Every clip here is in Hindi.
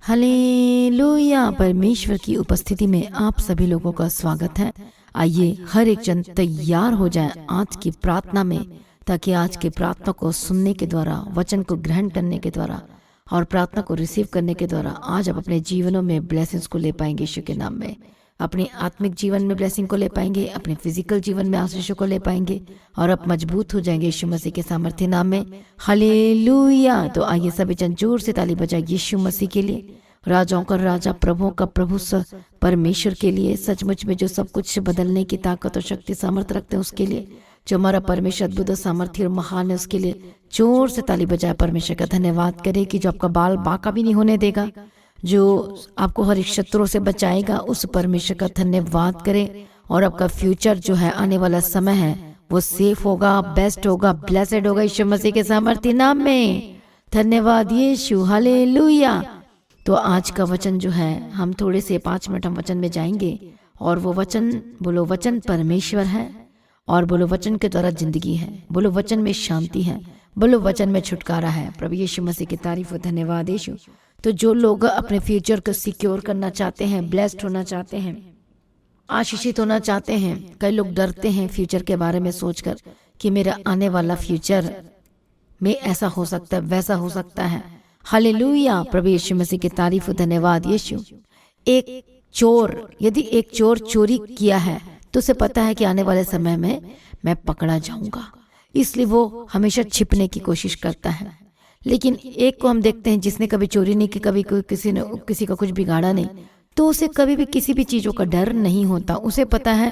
हालेलुया। परमेश्वर की उपस्थिति में आप सभी लोगों का स्वागत है। आइए हर एक जन तैयार हो जाए आज की प्रार्थना में, ताकि आज की प्रार्थना को सुनने के द्वारा, वचन को ग्रहण करने के द्वारा और प्रार्थना को रिसीव करने के द्वारा आज आप अपने जीवनों में ब्लेसिंग्स को ले पाएंगे। यीशु के नाम में अपने आत्मिक जीवन में ब्लेसिंग को ले पाएंगे, अपने फिजिकल जीवन में आशीषों को ले पाएंगे और आप मजबूत हो जाएंगे यीशु मसीह के सामर्थ्य नाम में। हालेलुया। तो आइए सभी जन जोर से ताली बजाए यीशु मसीह के लिए, राजाओं का राजा, प्रभुओं का प्रभु, परमेश्वर के लिए, सचमुच में जो सब कुछ बदलने की ताकत और शक्ति सामर्थ्य रखते हैं उसके लिए, जो हमारा परमेश्वर अद्भुत सामर्थ्य और महान है उसके लिए जोर से ताली बजाए परमेश्वर का धन्यवाद करे कि जो आपका बाल बांका भी नहीं होने देगा, जो आपको हर एक शत्रु से बचाएगा, उस परमेश्वर का धन्यवाद करें। और आपका फ्यूचर जो है, आने वाला समय है, वो सेफ होगा, बेस्ट होगा, ब्लेसेड होगा यीशु मसीह के सामर्थ्य नाम में। धन्यवाद यीशु। हालेलुया। तो आज का वचन जो है, हम थोड़े से 5 मिनट हम वचन में जाएंगे और वो वचन, बोलो वचन परमेश्वर है, और बोलो वचन के द्वारा जिंदगी है, बोलो वचन में शांति है, बोलो वचन में छुटकारा है। प्रभु यीशु मसीह की तारीफ और धन्यवाद यीशु। तो जो लोग अपने फ्यूचर को सिक्योर करना चाहते हैं, ब्लेस्ड होना चाहते हैं, आशीषित होना चाहते हैं, कई लोग डरते हैं फ्यूचर के बारे में सोचकर कि मेरा आने वाला फ्यूचर में ऐसा हो सकता है, वैसा हो सकता है। हालेलुया। प्रभु यीशु मसीह की तारीफ और धन्यवाद यीशु। एक चोर, यदि एक चोर चोरी किया है तो उसे पता है कि आने वाले समय में मैं पकड़ा जाऊंगा, इसलिए वो हमेशा छिपने की कोशिश करता है। लेकिन एक को हम देखते हैं जिसने कभी चोरी नहीं की, कभी किसी का कुछ बिगाड़ा नहीं, तो उसे कभी भी किसी भी चीजों का डर नहीं होता। उसे पता है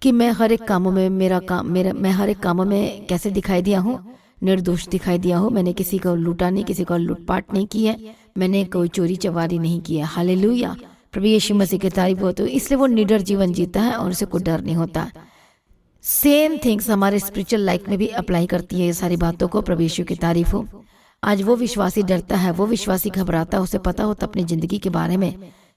कि मैं हर एक कामों में मैं हर एक कामों में कैसे दिखाई दिया हूँ, निर्दोष दिखाई दिया हूँ। मैंने किसी को लूटा नहीं, किसी को लूटपाट नहीं की है, मैंने कोई चोरी चवारी नहीं की है। हालेलुया। प्रभु यीशु मसीह की तारीफ हो। तो इसलिए वो निडर जीवन जीता है और उसे कोई डर नहीं होता। सेम थिंग्स हमारे स्पिरिचुअल लाइफ में भी अप्लाई करती है ये सारी बातों को। प्रभु यीशु की तारीफ हो। आज वो विश्वासी डरता है, वो विश्वासी घबराता है, उसे पता होता अपनी जिंदगी के बारे में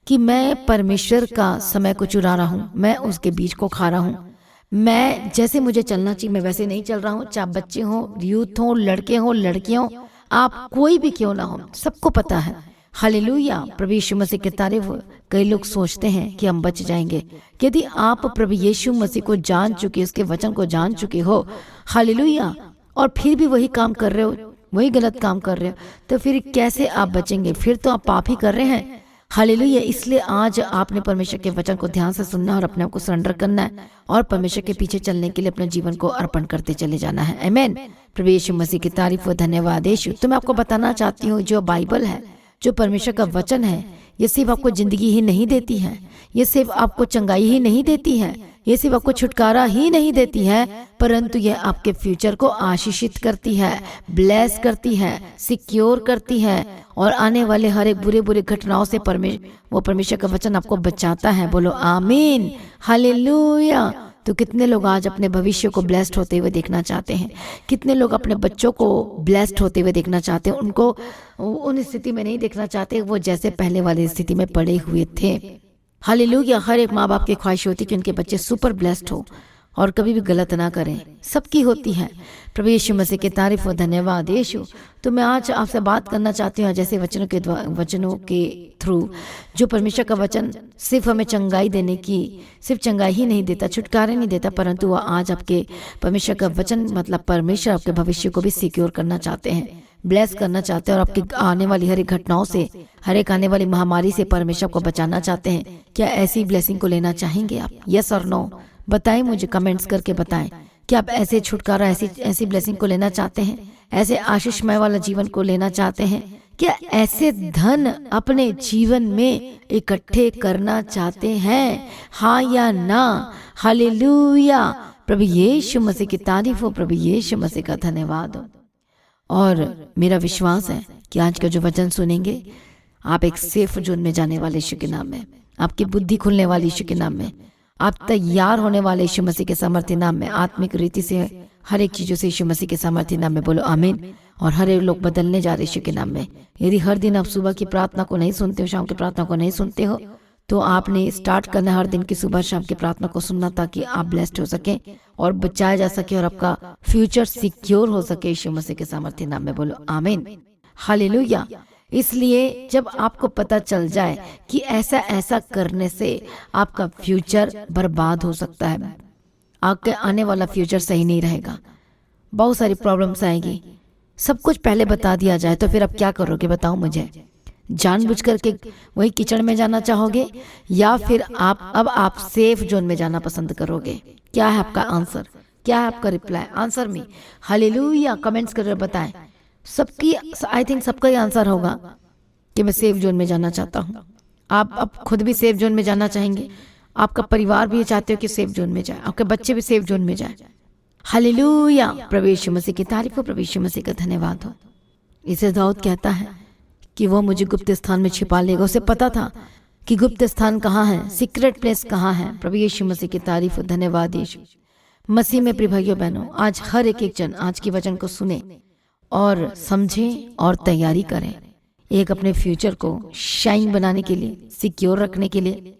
कि मैं परमेश्वर का समय को चुरा रहा हूँ, मैं उसके बीज को खा रहा हूँ, मैं जैसे मुझे चलना चाहिए मैं वैसे नहीं चल रहा हूँ। चाहे बच्चे हों, यूथ हों, लड़के हों, लड़कियां हों, आप कोई भी क्यों ना हो, सबको पता है। हालेलुया। प्रभु यीशु मसीह की तारीफ। कई लोग सोचते हैं कि हम बच जाएंगे। यदि आप प्रभु यीशु मसीह को जान चुके, उसके वचन को जान चुके हो, हालेलुया, और फिर भी वही काम कर रहे हो, वही गलत काम कर रहे हो, तो फिर कैसे आप बचेंगे? फिर तो आप पाप ही कर रहे हैं। हालेलुया। इसलिए आज आपने परमेश्वर के वचन को ध्यान से सुनना और अपने आप को सरेंडर करना है और परमेश्वर के पीछे चलने के लिए अपने जीवन को अर्पण करते चले जाना है। आमीन। प्रभु यीशु मसीह की तारीफ और धन्यवाद यीशु। तो मैं आपको बताना चाहती हूँ, जो बाइबल है, जो परमेश्वर का वचन है, ये सिर्फ आपको जिंदगी ही नहीं देती है, ये सिर्फ आपको चंगाई ही नहीं देती है, ये सिर्फ आपको छुटकारा ही नहीं देती है, परंतु यह आपके फ्यूचर को आशीषित करती है, ब्लेस करती है, सिक्योर करती है और आने वाले हर एक बुरे घटनाओं से परमेश्वर का वचन आपको बचाता है। बोलो आमीन। हालेलुया। तो कितने लोग आज अपने भविष्य को ब्लेस्ड होते हुए देखना चाहते हैं? कितने लोग अपने बच्चों को ब्लेस्ड होते हुए देखना चाहते हैं? उनको उन स्थिति में नहीं देखना चाहते वो जैसे पहले वाली स्थिति में पड़े हुए थे। हालेलुया। हर एक माँ बाप की ख्वाहिश होती है कि उनके बच्चे सुपर ब्लेस्ड हो और कभी भी गलत ना करें, सबकी होती है। प्रभु यीशु मसीह की तारीफ और धन्यवाद यीशु। तो मैं आज आपसे बात करना चाहती हूँ जैसे वचनों के थ्रू, जो परमेश्वर का वचन सिर्फ हमें चंगाई देने की, सिर्फ चंगाई ही नहीं देता, छुटकारे नहीं देता, परंतु वह आज आपके परमेश्वर का वचन मतलब परमेश्वर आपके भविष्य को भी सिक्योर करना चाहते हैं, ब्लेस करना चाहते हैं और आपकी आने वाली हर एक घटनाओं से, हर एक आने वाली महामारी से परमेश्वर को बचाना चाहते हैं। क्या ऐसी ब्लेसिंग को लेना चाहेंगे आप? यस और नो बताएं, मुझे कमेंट्स करके बताएं कि आप ऐसे छुटकारा, ऐसी ब्लेसिंग को लेना चाहते हैं, ऐसे आशीषमय वाला जीवन को लेना चाहते हैं? क्या ऐसे धन अपने जीवन में इकट्ठे करना चाहते हैं? हाँ या ना? हालेलुया। प्रभु यीशु मसीह की तारीफ हो। प्रभु यीशु मसीह का धन्यवाद हो। और मेरा विश्वास है कि आज का जो वचन सुनेंगे आप एक सेफ जोन में जाने वाले यीशु के नाम में, आपकी बुद्धि खुलने वाली यीशु के नाम में, आप तैयार होने वाले यीशु मसीह के सामर्थ्य नाम में, आत्मिक रीति से हर एक चीजों से यीशु मसीह के सामर्थ्य नाम में। बोलो आमीन। और हर एक लोग बदलने जा रहे यीशु के नाम में। यदि हर दिन आप सुबह की प्रार्थना को नहीं सुनते हो, शाम की प्रार्थना को नहीं सुनते हो, तो आपने स्टार्ट करना हर दिन की सुबह शाम की प्रार्थना को सुनना, ताकि आप ब्लेस्ड हो सके और बचाया जा सके और आपका फ्यूचर सिक्योर हो सके यीशु मसीह के सामर्थ्य नाम में। बोलो आमीन। हालेलुया। इसलिए जब आपको पता चल जाए कि ऐसा ऐसा करने से आपका फ्यूचर बर्बाद हो सकता है, आपके आने वाला फ्यूचर सही नहीं रहेगा, बहुत सारी प्रॉब्लम्स आएगी, सब कुछ पहले बता दिया जाए, तो फिर अब क्या करोगे बताओ मुझे? जानबूझ करके वही कीचड़ में जाना चाहोगे या फिर आप सेफ जोन में जाना पसंद करोगे? क्या है आपका आंसर? क्या है आपका रिप्लाई? आंसर में हालेलुया कमेंट्स करके बताएं। सबकी आई थिंक सबका ही आंसर होगा कि मैं सेफ जोन में जाना चाहता हूँ। आप अब खुद भी सेफ जोन में जाना चाहेंगे, आपका परिवार भी चाहते हो कि सेफ जोन में जाए, आपके बच्चे भी सेफ जोन में जाए। हालेलुया, प्रभु यीशु मसीह की तारीफ हो, प्रभु यीशु मसीह का धन्यवाद हो। इसे दाऊद कहता है कि वो मुझे गुप्त स्थान में छिपा लेगा। उसे पता था कि गुप्त स्थान कहाँ है, सीक्रेट प्लेस कहाँ है। प्रभु यीशु मसीह की तारीफ हो, धन्यवाद यीशु मसीह में। प्रिय भाइयों बहनों, आज हर एक जन आज के वचन को सुने और समझें और तैयारी करें एक अपने फ्यूचर को शाइन बनाने के लिए, सिक्योर रखने के लिए।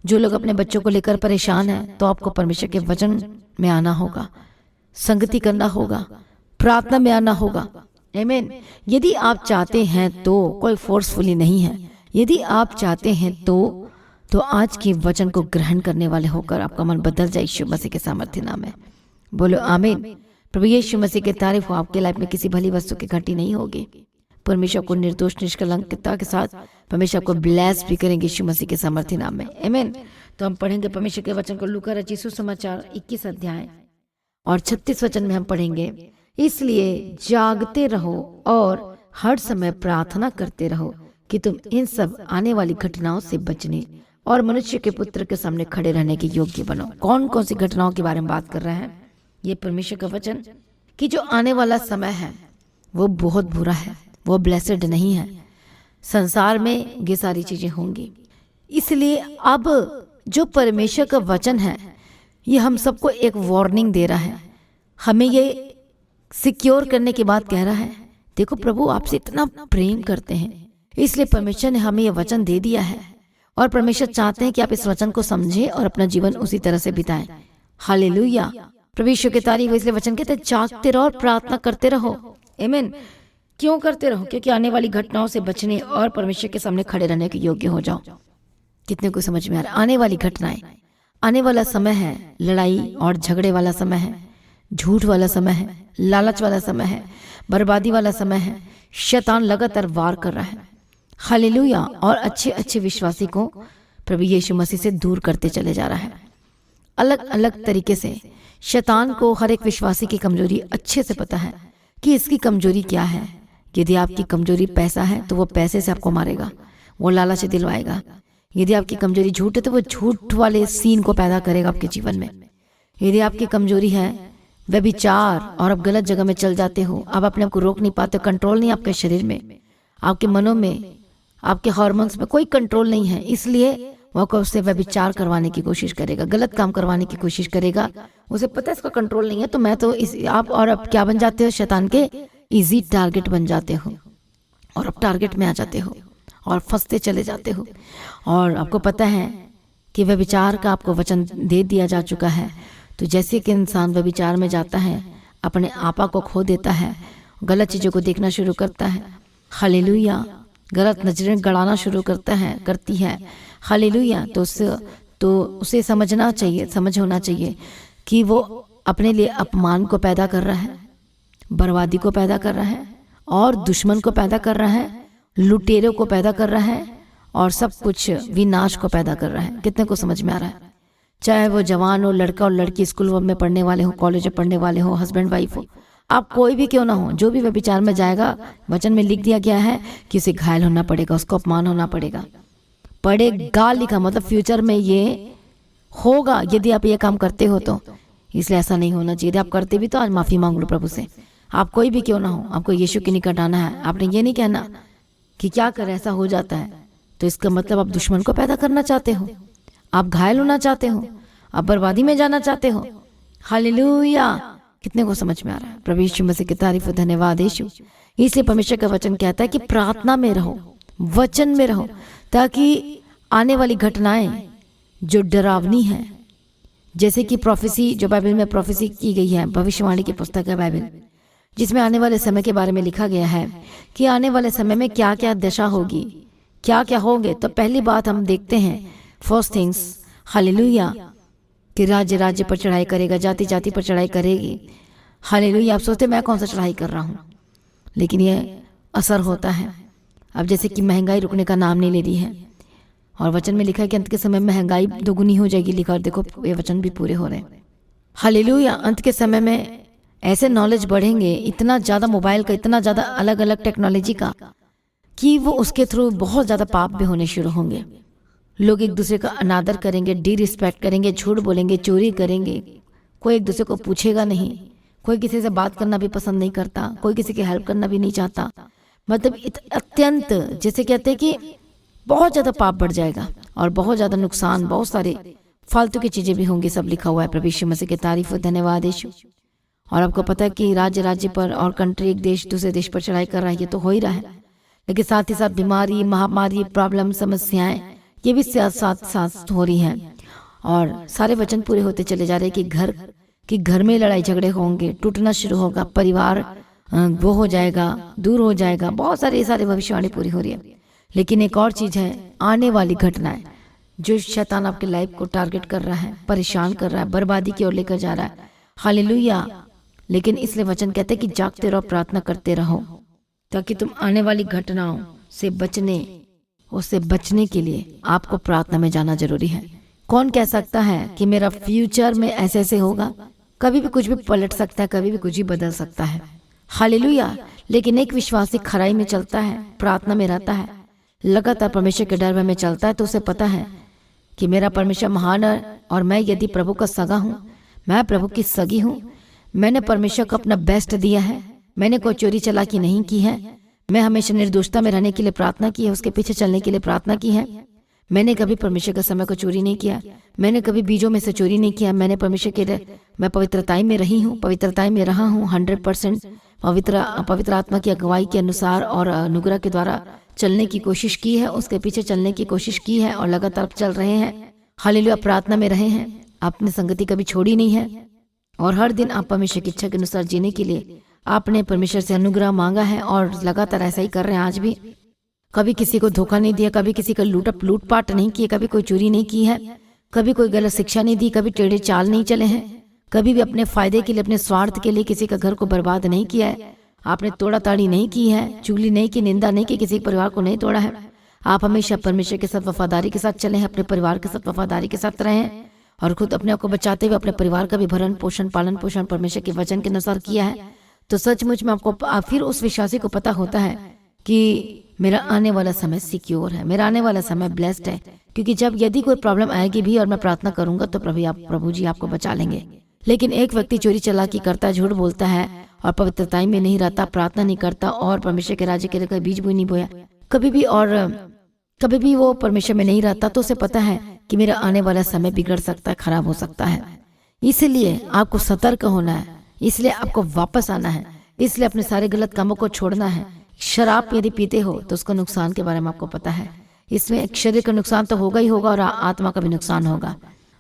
जो लोग अपने बच्चों को लेकर परेशान हैं, तो आपको परमेश्वर के वचन में आना होगा, संगति करना होगा, प्रार्थना में आना होगा। आमीन। यदि आप चाहते हैं तो, कोई फोर्सफुली नहीं है, यदि आप चाहते हैं तो आज के वचन को ग्रहण करने वाले होकर आपका मन बदल जाए यीशु मसीह के सामर्थ्य नाम में। बोलो आमीन। प्रभु यीशु मसीह की तारीफ हो। आपके लाइफ में किसी भली वस्तु की घटी नहीं होगी। परमेश्वर को निर्दोष निष्कलंकता के साथ परमेश्वर को ब्लेस भी करेंगे यीशु मसीह के सामर्थ्य नाम में। आमीन। तो हम पढ़ेंगे परमेश्वर के वचन को लूका रचित सुसमाचार 21 अध्याय और 36 वचन में हम पढ़ेंगे, इसलिए जागते रहो और हर समय प्रार्थना करते रहो कि तुम इन सब आने वाली घटनाओं से बचने और मनुष्य के पुत्र के सामने खड़े रहने के योग्य बनो। कौन कौन सी घटनाओं के बारे में बात कर रहे हैं? ये परमेश्वर का वचन कि जो आने वाला समय है वो बहुत बुरा है, वो ब्लेसेड नहीं है। संसार में ये सारी चीजें होंगी। इसलिए अब जो परमेश्वर का वचन है ये हम सबको एक वार्निंग दे रहा है, हमें ये सिक्योर करने की बात कह रहा है। देखो प्रभु आपसे इतना प्रेम करते हैं, इसलिए परमेश्वर ने हमें ये वचन दे दिया है और परमेश्वर चाहते हैं कि आप इस वचन को समझें और अपना जीवन उसी तरह से बिताएं। हालेलुया, प्रभु यीशु की तारीफ। इसलिए वचन कहते हैं जागते रहो और प्रार्थना करते रहो। आमीन। क्यों करते रहो? क्योंकि आने वाली घटनाओं से बचने और परमेश्वर के सामने खड़े रहने के योग्य हो जाओ। कितने को समझ में आ रहा? आने वाली घटनाएं, आने वाला समय है, लड़ाई और झगड़े वाला समय है, झूठ वाला समय है, लालच वाला समय है, बर्बादी वाला समय है। शैतान लगातार वार कर रहा है। हालेलुया। और अच्छे अच्छे विश्वासी को प्रभु यीशु मसीह से दूर करते चले जा रहा है। अलग अलग तरीके से शैतान को हर एक विश्वासी की कमजोरी अच्छे से पता है कि इसकी कमजोरी क्या है। यदि आपकी कमजोरी पैसा है तो वो पैसे से आपको मारेगा, वो लालच से दिलवाएगा। यदि आपकी कमजोरी झूठ है तो वो झूठ वाले सीन को पैदा करेगा आपके जीवन में। यदि आपकी कमजोरी है व्यभिचार और आप गलत जगह में चल जाते हो, आप अपने आप को रोक नहीं पाते, कंट्रोल नहीं आपके शरीर में, आपके मनों में, आपके हार्मोन्स में कोई कंट्रोल नहीं है, इसलिए वो उससे व्यभिचार करवाने की कोशिश करेगा, गलत काम करवाने की कोशिश करेगा। उसे पता है इसका कंट्रोल नहीं है, तो मैं तो आप और अब क्या बन जाते हो? शैतान के इजी टारगेट बन जाते हो और अब टारगेट में आ जाते हो और फंसते चले जाते हो। और आपको पता है कि व्यभिचार का आपको वचन दे दिया जा चुका है। तो जैसे कि इंसान व्यभिचार में जाता है, अपने आपा को खो देता है, गलत चीज़ों को देखना शुरू करता है। हालेलुया। गलत नजरें गड़ाना शुरू करती है। हालेलुया। तो उसे समझना चाहिए, समझ होना चाहिए कि वो अपने लिए अपमान को पैदा कर रहा है, बर्बादी को पैदा कर रहा है और दुश्मन को पैदा कर रहा है, लुटेरों को पैदा कर रहा है और सब कुछ विनाश को पैदा कर रहा है। कितने को समझ में आ रहा है? चाहे वो जवान हो, लड़का और लड़की, स्कूल में पढ़ने वाले हो, कॉलेज में पढ़ने वाले हो, हस्बैंड वाइफ हो, आप कोई भी क्यों ना हो, जो भी व्यभिचार में जाएगा, वचन में लिख दिया गया है कि उसे घायल होना पड़ेगा, उसको अपमान होना पड़ेगा। पड़ेगा लिखा मतलब फ्यूचर में ये होगा यदि आप ये काम करते हो तो। इसलिए ऐसा नहीं होना चाहिए। यदि आप करते भी तो आज माफी मांग लो प्रभु से। आप कोई भी क्यों ना हो, आपको यीशु के निकट आना है। आपने ये नहीं कहना कि क्या कर ऐसा हो जाता है, तो इसका मतलब आप दुश्मन को पैदा करना चाहते हो, आप घायल होना चाहते हो, आप बर्बादी में जाना चाहते हो। हालेलुया। कितने को समझ में आ रहा है? प्रभु यीशु मसीह की तारीफ, धन्यवाद यीशु। इसलिए परमेश्वर का वचन कहता है कि प्रार्थना में रहो, वचन में रहो, ताकि आने वाली घटनाएं जो डरावनी है, जैसे कि प्रोफेसी जो बाइबल में प्रोफेसी की गई है, भविष्यवाणी की पुस्तक है बाइबल, जिसमें आने वाले समय के बारे में लिखा गया है कि आने वाले समय में क्या क्या दशा होगी, क्या क्या होंगे। तो पहली बात हम देखते हैं, फर्स्ट थिंग्स, हालेलुया, कि राज्य राज्य पर चढ़ाई करेगा, जाति जाति पर चढ़ाई करेगी। हालेलुया। आप सोचते मैं कौन सा चढ़ाई कर रहा हूँ, लेकिन ये असर होता है। अब जैसे कि महंगाई रुकने का नाम नहीं ले रही है, और वचन में लिखा है कि अंत के समय में महंगाई दोगुनी हो जाएगी, लिखा, और देखो ये वचन भी पूरे हो रहे हैं। हालेलुया। अंत के समय में ऐसे नॉलेज बढ़ेंगे, इतना ज़्यादा मोबाइल का, इतना ज़्यादा अलग अलग टेक्नोलॉजी का, कि वो उसके थ्रू बहुत ज़्यादा पाप भी होने शुरू होंगे। लोग एक दूसरे का अनादर करेंगे, डिसरिस्पेक्ट करेंगे, झूठ बोलेंगे, चोरी करेंगे, कोई एक दूसरे को पूछेगा नहीं, कोई किसी से बात करना भी पसंद नहीं करता, कोई किसी की हेल्प करना भी नहीं चाहता। मतलब अत्यंत, जैसे कहते हैं कि बहुत ज़्यादा पाप बढ़ जाएगा और बहुत ज़्यादा नुकसान, बहुत सारे फालतू की चीज़ें भी होंगी। सब लिखा हुआ है। प्रभु यीशु मसीह की तारीफ हो, धन्यवाद यीशु। और आपको पता है कि राज्य राज्य पर और कंट्री, एक देश दूसरे देश पर चढ़ाई कर रहा है, ये तो हो ही रहा है, लेकिन साथ ही साथ बीमारी, महामारी, प्रॉब्लम, समस्याएं, ये भी साथ साथ हो रही हैं। और सारे वचन पूरे होते चले जा रहे हैं कि घर में लड़ाई झगड़े होंगे, टूटना शुरू होगा, परिवार वो हो जाएगा, दूर हो जाएगा, बहुत सारे भविष्यवाणी पूरी हो रही है। लेकिन एक और चीज़ है, आने वाली घटनाएं, जो शैतान आपके लाइफ को टारगेट कर रहा है, परेशान कर रहा है, बर्बादी की ओर लेकर जा रहा है। हालेलुया। लेकिन इसलिए वचन कहते हैं कि जागते रहो, प्रार्थना करते रहो, ताकि तुम आने वाली घटनाओं से उससे बचने के लिए आपको प्रार्थना में जाना जरूरी है। कौन कह सकता है कि मेरा फ्यूचर में ऐसे ऐसे होगा? कभी भी कुछ भी पलट सकता है, कभी भी कुछ भी बदल सकता है। हालेलुया। लेकिन एक विश्वासी खराई में चलता है, प्रार्थना में रहता है, लगातार परमेश्वर के डर में चलता है, तो उसे पता है कि मेरा परमेश्वर महान है, और मैं यदि प्रभु का सगा हूँ, मैं प्रभु की सगी हूँ, मैंने परमेश्वर को अपना बेस्ट दिया है, मैंने कोई चोरी चालाकी नहीं की है, मैं हमेशा निर्दोषता में रहने के लिए प्रार्थना की है, उसके पीछे चलने के लिए प्रार्थना की है। मैंने कभी परमेश्वर के समय को चोरी नहीं किया, मैंने कभी बीजों में से चोरी नहीं किया। मैंने मैं पवित्रताई में रही हूँ, पवित्रताई में रहा हूँ, 100% पवित्र आत्मा की अगुवाई के अनुसार और अनुग्रह के द्वारा चलने की कोशिश की है, उसके पीछे चलने की कोशिश की है, और लगातार चल रहे हैं। हालेलुया। प्रार्थना में रहे हैं, आपने संगति कभी छोड़ी नहीं है, और हर दिन आप परमेश्वर की इच्छा के अनुसार जीने के लिए आपने परमेश्वर से अनुग्रह मांगा है, और लगातार ऐसा ही कर रहे हैं आज भी। कभी किसी को धोखा नहीं दिया, कभी किसी का लूटपाट नहीं किया, कभी कोई चोरी नहीं की है, कभी कोई गलत शिक्षा नहीं दी, कभी टेढ़े चाल नहीं चले हैं, कभी भी अपने फायदे के लिए, अपने स्वार्थ के लिए किसी का घर को बर्बाद नहीं किया है, आपने तोड़ा ताड़ी नहीं की है, चुगली नहीं की, निंदा नहीं की, किसी परिवार को नहीं तोड़ा है। आप हमेशा परमेश्वर के साथ वफादारी के साथ चले हैं, अपने परिवार के साथ वफादारी के साथ रहे हैं, और खुद अपने आप को बचाते हुए अपने परिवार का भी भरण पोषण, पालन पोषण परमेश्वर के वचन के अनुसार किया है। तो सचमुच में आपको फिर उस विश्वासी को पता होता है कि मेरा आने वाला समय सिक्योर है, मेरा आने वाला समय ब्लेस्ड है, क्योंकि जब यदि कोई प्रॉब्लम आएगी भी और मैं प्रार्थना करूंगा तो प्रभु जी आपको बचा लेंगे। लेकिन एक व्यक्ति चोरी चालाकी करता है, झूठ बोलता है, और पवित्रताई में नहीं रहता, प्रार्थना नहीं करता, और परमेश्वर के राज्य के लिए कोई बीज भी नहीं बोया कभी भी, और कभी भी वो परमेश्वर में नहीं रहता, तो उसे पता है कि मेरा आने वाला समय बिगड़ सकता है, खराब हो सकता है। इसलिए आपको सतर्क होना है, इसलिए आपको वापस आना है, इसलिए अपने सारे गलत कामों को छोड़ना है। शराब यदि पीते हो तो उसका नुकसान के बारे में आपको पता है, इसमें शरीर का नुकसान तो होगा ही होगा, और आत्मा का भी नुकसान होगा।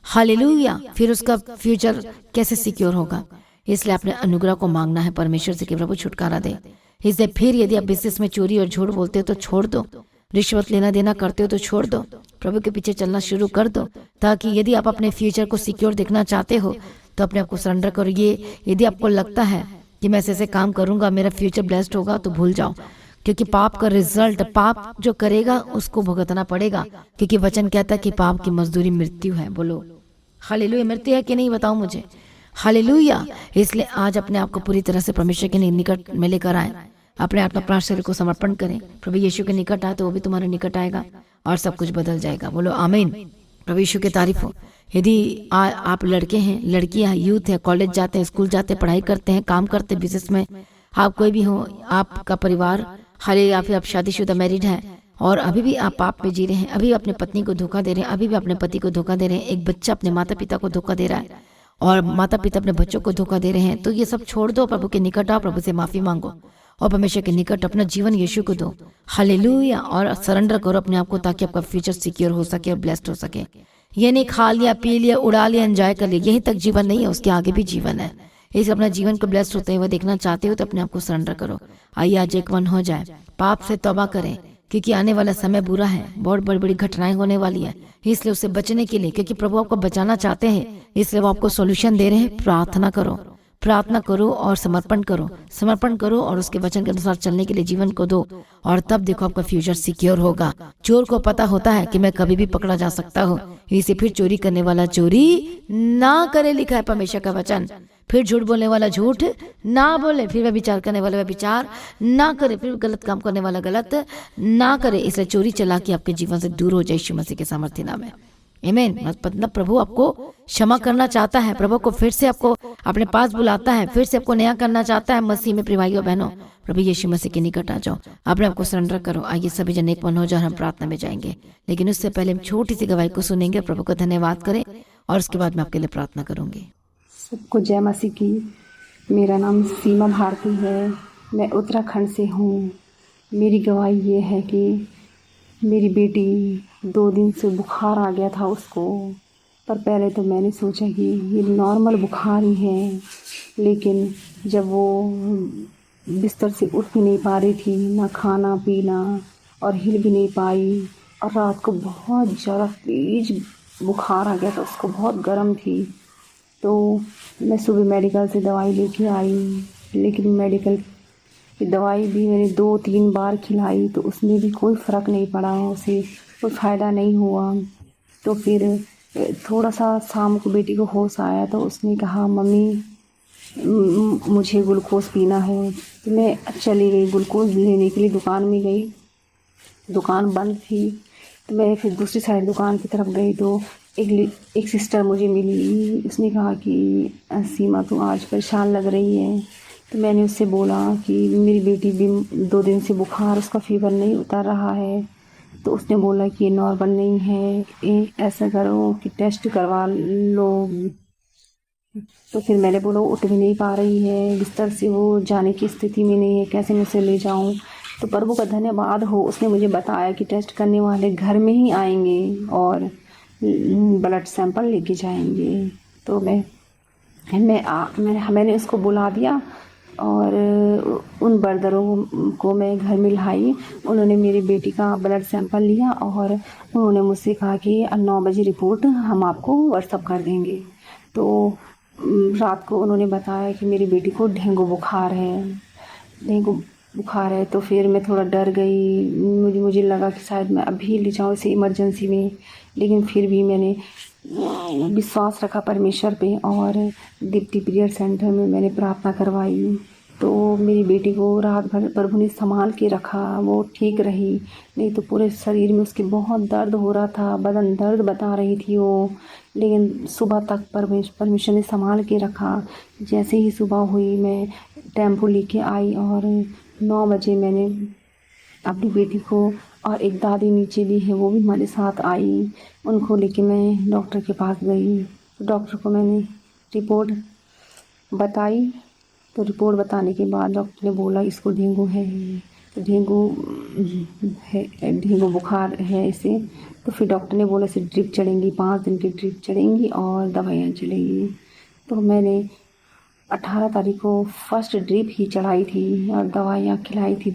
हालेलुया। फिर उसका फ्यूचर कैसे सिक्योर होगा? इसलिए अपने अनुग्रह को मांगना है परमेश्वर से कि प्रभु छुटकारा दे। इसलिए फिर यदि आप बिजनेस में चोरी और झूठ बोलते हो तो छोड़ दो, रिश्वत लेना देना करते हो तो छोड़ दो, प्रभु के पीछे चलना शुरू कर दो, ताकि यदि आप अपने फ्यूचर को सिक्योर देखना चाहते हो तो अपने आप को सरेंडर करो। ये यदि आपको लगता है कि मैं ऐसे काम करूंगा मेरा फ्यूचर ब्लेस्ड होगा, तो भूल जाओ, क्योंकि पाप का रिजल्ट, पाप जो करेगा उसको भुगतना पड़ेगा, क्योंकि वचन कहता है कि पाप की मजदूरी मृत्यु है। बोलो हालेलुया। मृत्यु है कि नहीं बताओ मुझे। हालेलुया। इसलिए आज अपने आप को पूरी तरह से परमेश्वर के निकट में लेकर आए, अपने अपना शरीर को समर्पण करें, प्रभु यीशु के निकट आए तो वो भी तुम्हारे निकट आएगा और सब कुछ बदल जाएगा। बोलो आमीन। प्रभु यीशु की तारीफ हो। यदि आप लड़के हैं, लड़कियां हैं, यूथ है, कॉलेज जाते हैं, स्कूल जाते हैं, पढ़ाई करते हैं, काम करते हैं, बिजनेस में, आप कोई भी हो, आपका परिवार हाले या फिर आप शादीशुदा मैरिड हैं और अभी भी आप पाप में जी रहे हैं, अभी अपने पत्नी को धोखा दे रहे हैं, अभी भी अपने पति को धोखा दे रहे हैं, एक बच्चा अपने माता पिता को धोखा दे रहा है और माता पिता अपने बच्चों को धोखा दे रहे हैं, तो ये सब छोड़ दो, प्रभु के निकट आओ, प्रभु से माफी मांगो और परमेश्वर के निकट अपना जीवन यीशु को दो। हालेलुया। और सरेंडर करो अपने आप को, ताकि आपका फ्यूचर सिक्योर हो सके और ब्लेस्ड हो सके। ये नहीं खा लिया, पी लिया, उड़ा लिया, एंजॉय कर लिया, यहीं तक जीवन नहीं है, उसके आगे भी जीवन है। इस अपना जीवन को ब्लेस्ड होते हुए देखना चाहते हो तो अपने आप को सरेंडर करो। आइए आज एक मन हो जाए, पाप से तौबा करें, क्योंकि आने वाला समय बुरा है, बहुत बड़ी बड़ी घटनाएं होने वाली है। इसलिए उससे बचने के लिए, क्योंकि प्रभु आपको बचाना चाहते हैं, इसलिए वो आपको सॉल्यूशन दे रहे हैं। प्रार्थना करो, प्रार्थना करो और समर्पण करो, समर्पण करो और उसके वचन के अनुसार चलने के लिए जीवन को दो, और तब देखो आपका फ्यूचर सिक्योर होगा। चोर को पता होता है कि मैं कभी भी पकड़ा जा सकता हूँ, इसे फिर चोरी करने वाला चोरी ना करे, लिखा है परमेश्वर का वचन। फिर झूठ बोलने वाला झूठ ना बोले, फिर व्यभिचार करने वाला व्यभिचार ना करे, फिर गलत काम करने वाला गलत ना करे। इसलिए चोरी चालाकी आपके जीवन से दूर हो जाए यीशु मसीह के सामर्थ्य नाम में। आमीन। मतलब प्रभु आपको क्षमा करना चाहता है, प्रभु को फिर से आपको अपने पास बुलाता है, फिर से आपको नया करना चाहता है मसीह में। प्रिय भाइयों बहनों, प्रभु यीशु मसीह के निकट आ जाओ, अपने आपको सरेंडर करो। आइए सभी जन एक मन हो जाओ, हम प्रार्थना में जाएंगे, लेकिन उससे पहले हम छोटी सी गवाही को सुनेंगे। प्रभु को धन्यवाद करें और उसके बाद मैं आपके लिए प्रार्थना करूंगी। सबको जय मसीह की। मेरा नाम सीमा भारती है, मैं उत्तराखंड से हूँ। मेरी गवाही ये है कि मेरी बेटी 2 दिन से बुखार आ गया था उसको, पर पहले तो मैंने सोचा कि ये नॉर्मल बुखार ही है, लेकिन जब वो बिस्तर से उठ भी नहीं पा रही थी, ना खाना पीना, और हिल भी नहीं पाई, और रात को बहुत ज़्यादा तेज बुखार आ गया था उसको, बहुत गर्म थी। तो मैं सुबह मेडिकल से दवाई लेके आई, लेकिन मेडिकल की दवाई भी मैंने 2-3 बार खिलाई तो उसमें भी कोई फ़र्क नहीं पड़ा, उसे कोई फ़ायदा नहीं हुआ। तो फिर थोड़ा सा शाम को बेटी को होश आया तो उसने कहा, मम्मी मुझे ग्लूकोज़ पीना है। तो मैं चली गई ग्लूकोज़ लेने के लिए, दुकान में गई, दुकान बंद थी। तो मैं फिर दूसरी साइड दुकान की तरफ गई तो एक सिस्टर मुझे मिली। उसने कहा कि सीमा तू आज परेशान लग रही है। तो मैंने उससे बोला कि मेरी बेटी भी 2 दिन से बुखार, उसका फीवर नहीं उतर रहा है। तो उसने बोला कि ये नॉर्मल नहीं है, ऐसा करो कि टेस्ट करवा लो। तो फिर मैंने बोला उठ भी नहीं पा रही है, बिस्तर से वो जाने की स्थिति में नहीं है, कैसे मैं उसे ले जाऊं। तो प्रभु का धन्यवाद हो, उसने मुझे बताया कि टेस्ट करने वाले घर में ही आएंगे और ब्लड सैंपल लेके जाएंगे। तो मैंने उसको बुला दिया और उन ब्रदरों को मैं घर में लाई। उन्होंने मेरी बेटी का ब्लड सैंपल लिया और उन्होंने मुझसे कहा कि 9 बजे रिपोर्ट हम आपको व्हाट्सअप कर देंगे। तो रात को उन्होंने बताया कि मेरी बेटी को डेंगू बुखार है। तो फिर मैं थोड़ा डर गई, मुझे लगा कि शायद मैं अभी ले जाऊँ इसे इमरजेंसी में, लेकिन फिर भी मैंने विश्वास रखा परमेश्वर पे और दीप्ति पीरियड सेंटर में मैंने प्रार्थना करवाई। तो मेरी बेटी को रात भर प्रभु ने संभाल के रखा, वो ठीक रही। नहीं तो पूरे शरीर में उसके बहुत दर्द हो रहा था, बदन दर्द बता रही थी वो, लेकिन सुबह तक परमेश्वर ने संभाल के रखा। जैसे ही सुबह हुई मैं टेम्पो लेके आई और 9 बजे मैंने अपनी बेटी को, और एक दादी नीचे भी है वो भी हमारे साथ आई, उनको लेके मैं डॉक्टर के पास गई। डॉक्टर को मैंने रिपोर्ट बताई। तो रिपोर्ट बताने के बाद डॉक्टर ने बोला इसको डेंगू है, तो डेंगू बुखार है इसे। तो फिर डॉक्टर ने बोला इसे ड्रिप चढ़ेंगी, 5 दिन की ड्रिप चढ़ेंगी और दवाइयाँ चलेंगी। तो मैंने 18 तारीख को फर्स्ट ड्रिप ही चढ़ाई थी और दवाइयाँ खिलाई थी,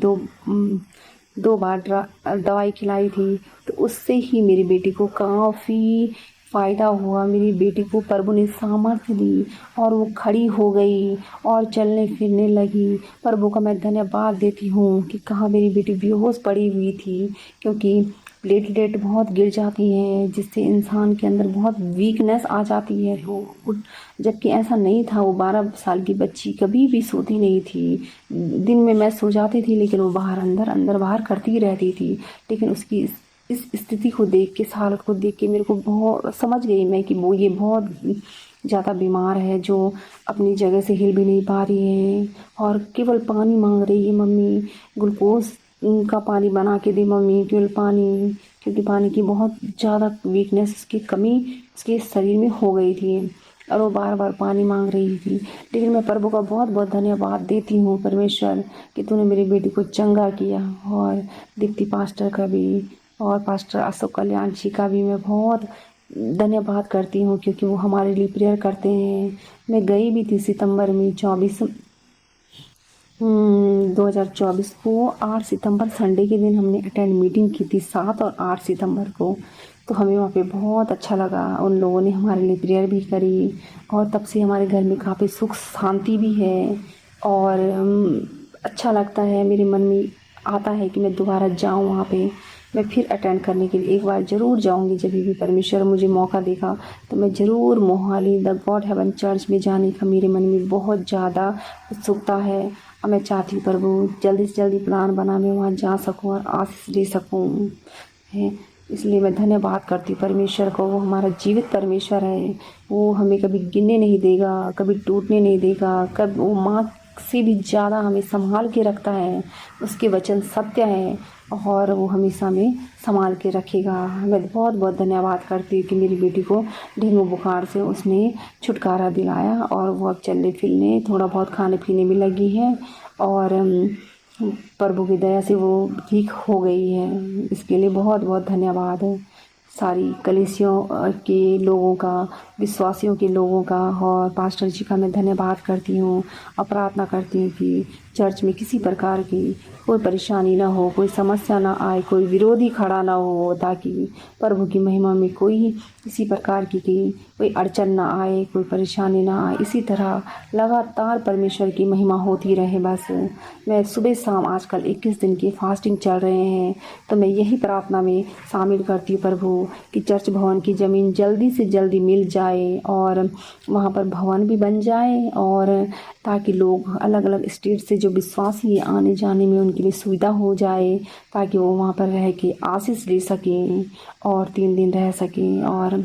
2 बार दवाई खिलाई थी। तो उससे ही मेरी बेटी को काफ़ी फ़ायदा हुआ। मेरी बेटी को प्रभु ने सामर्थ्य दी और वो खड़ी हो गई और चलने फिरने लगी। प्रभु का मैं धन्यवाद देती हूँ कि कहाँ मेरी बेटी बेहोश पड़ी हुई थी, क्योंकि प्लेटलेट बहुत गिर जाती हैं जिससे इंसान के अंदर बहुत वीकनेस आ जाती है। जबकि ऐसा नहीं था, वो 12 साल की बच्ची कभी भी सोती नहीं थी। दिन में मैं सो जाती थी लेकिन वो बाहर अंदर बाहर करती रहती थी। लेकिन उसकी इस स्थिति को देख के, इस हालत को देख के मेरे को बहुत समझ गई मैं कि वो ये बहुत ज़्यादा बीमार है, जो अपनी जगह से हिल भी नहीं पा रही है और केवल पानी मांग रही है, मम्मी ग्लूकोज का पानी बना के दे मम्मी, केवल पानी, क्योंकि पानी की बहुत ज़्यादा वीकनेस, उसकी कमी उसके शरीर में हो गई थी और वो बार बार पानी मांग रही थी। लेकिन मैं प्रभु का बहुत बहुत धन्यवाद देती हूँ परमेश्वर कि तूने मेरी बेटी को चंगा किया, और दीप्ति पास्टर का भी और पास्टर अशोक कल्याण जी का भी मैं बहुत धन्यवाद करती हूँ, क्योंकि वो हमारे लिए प्रेयर करते हैं। मैं गई भी थी सितंबर में 2024 को 8 सितंबर संडे के दिन हमने अटेंड मीटिंग की थी, 7 और 8 सितंबर को। तो हमें वहाँ पे बहुत अच्छा लगा, उन लोगों ने हमारे लिए प्रेयर भी करी और तब से हमारे घर में काफ़ी सुख शांति भी है और अच्छा लगता है। मेरे मन में आता है कि मैं दोबारा जाऊँ वहाँ पे, मैं फिर अटेंड करने के लिए एक बार ज़रूर जाऊँगी। जब भी परमेश्वर मुझे मौका देगा तो मैं ज़रूर Mohali the God Heaven Church में जाने का मेरे मन में बहुत ज़्यादा उत्सुकता है और मैं चाहती हूँ प्रभु जल्दी से जल्दी प्लान बना मैं वहाँ जा सकूँ और आशीष ले सकूँ है। इसलिए मैं धन्यवाद करती हूँ परमेश्वर को। वो हमारा जीवित परमेश्वर है, वो हमें कभी गिरने नहीं देगा, कभी टूटने नहीं देगा, कभी वो माँ से भी ज़्यादा हमें संभाल के रखता है। उसके वचन सत्य है और वो हमेशा हमें संभाल के रखेगा। मैं बहुत बहुत धन्यवाद करती हूँ कि मेरी बेटी को डेंगू बुखार से उसने छुटकारा दिलाया और वो अब चलने फिरने थोड़ा बहुत खाने पीने में लगी है और प्रभु की दया से वो ठीक हो गई है। इसके लिए बहुत बहुत धन्यवाद है सारी कलीसियों के लोगों का, विश्वासियों के लोगों का और पास्टर जी का मैं धन्यवाद करती हूँ और प्रार्थना करती हूँ कि चर्च में किसी प्रकार की कोई परेशानी ना हो, कोई समस्या ना आए, कोई विरोधी खड़ा ना हो, ताकि प्रभु की महिमा में कोई किसी प्रकार की कोई अड़चन ना आए, कोई परेशानी ना आए। इसी तरह लगातार परमेश्वर की महिमा होती रहे। बस मैं सुबह शाम आजकल 21 दिन की फास्टिंग चल रहे हैं, तो मैं यही प्रार्थना में शामिल करती हूँ प्रभु कि चर्च भवन की ज़मीन जल्दी से जल्दी मिल जाए और वहाँ पर भवन भी बन जाए और ताकि लोग अलग अलग स्टेट से जो विश्वासी आने जाने में उनके लिए सुविधा हो जाए, ताकि वो वहाँ पर रह के आशीष ले सकें और 3 दिन रह सकें और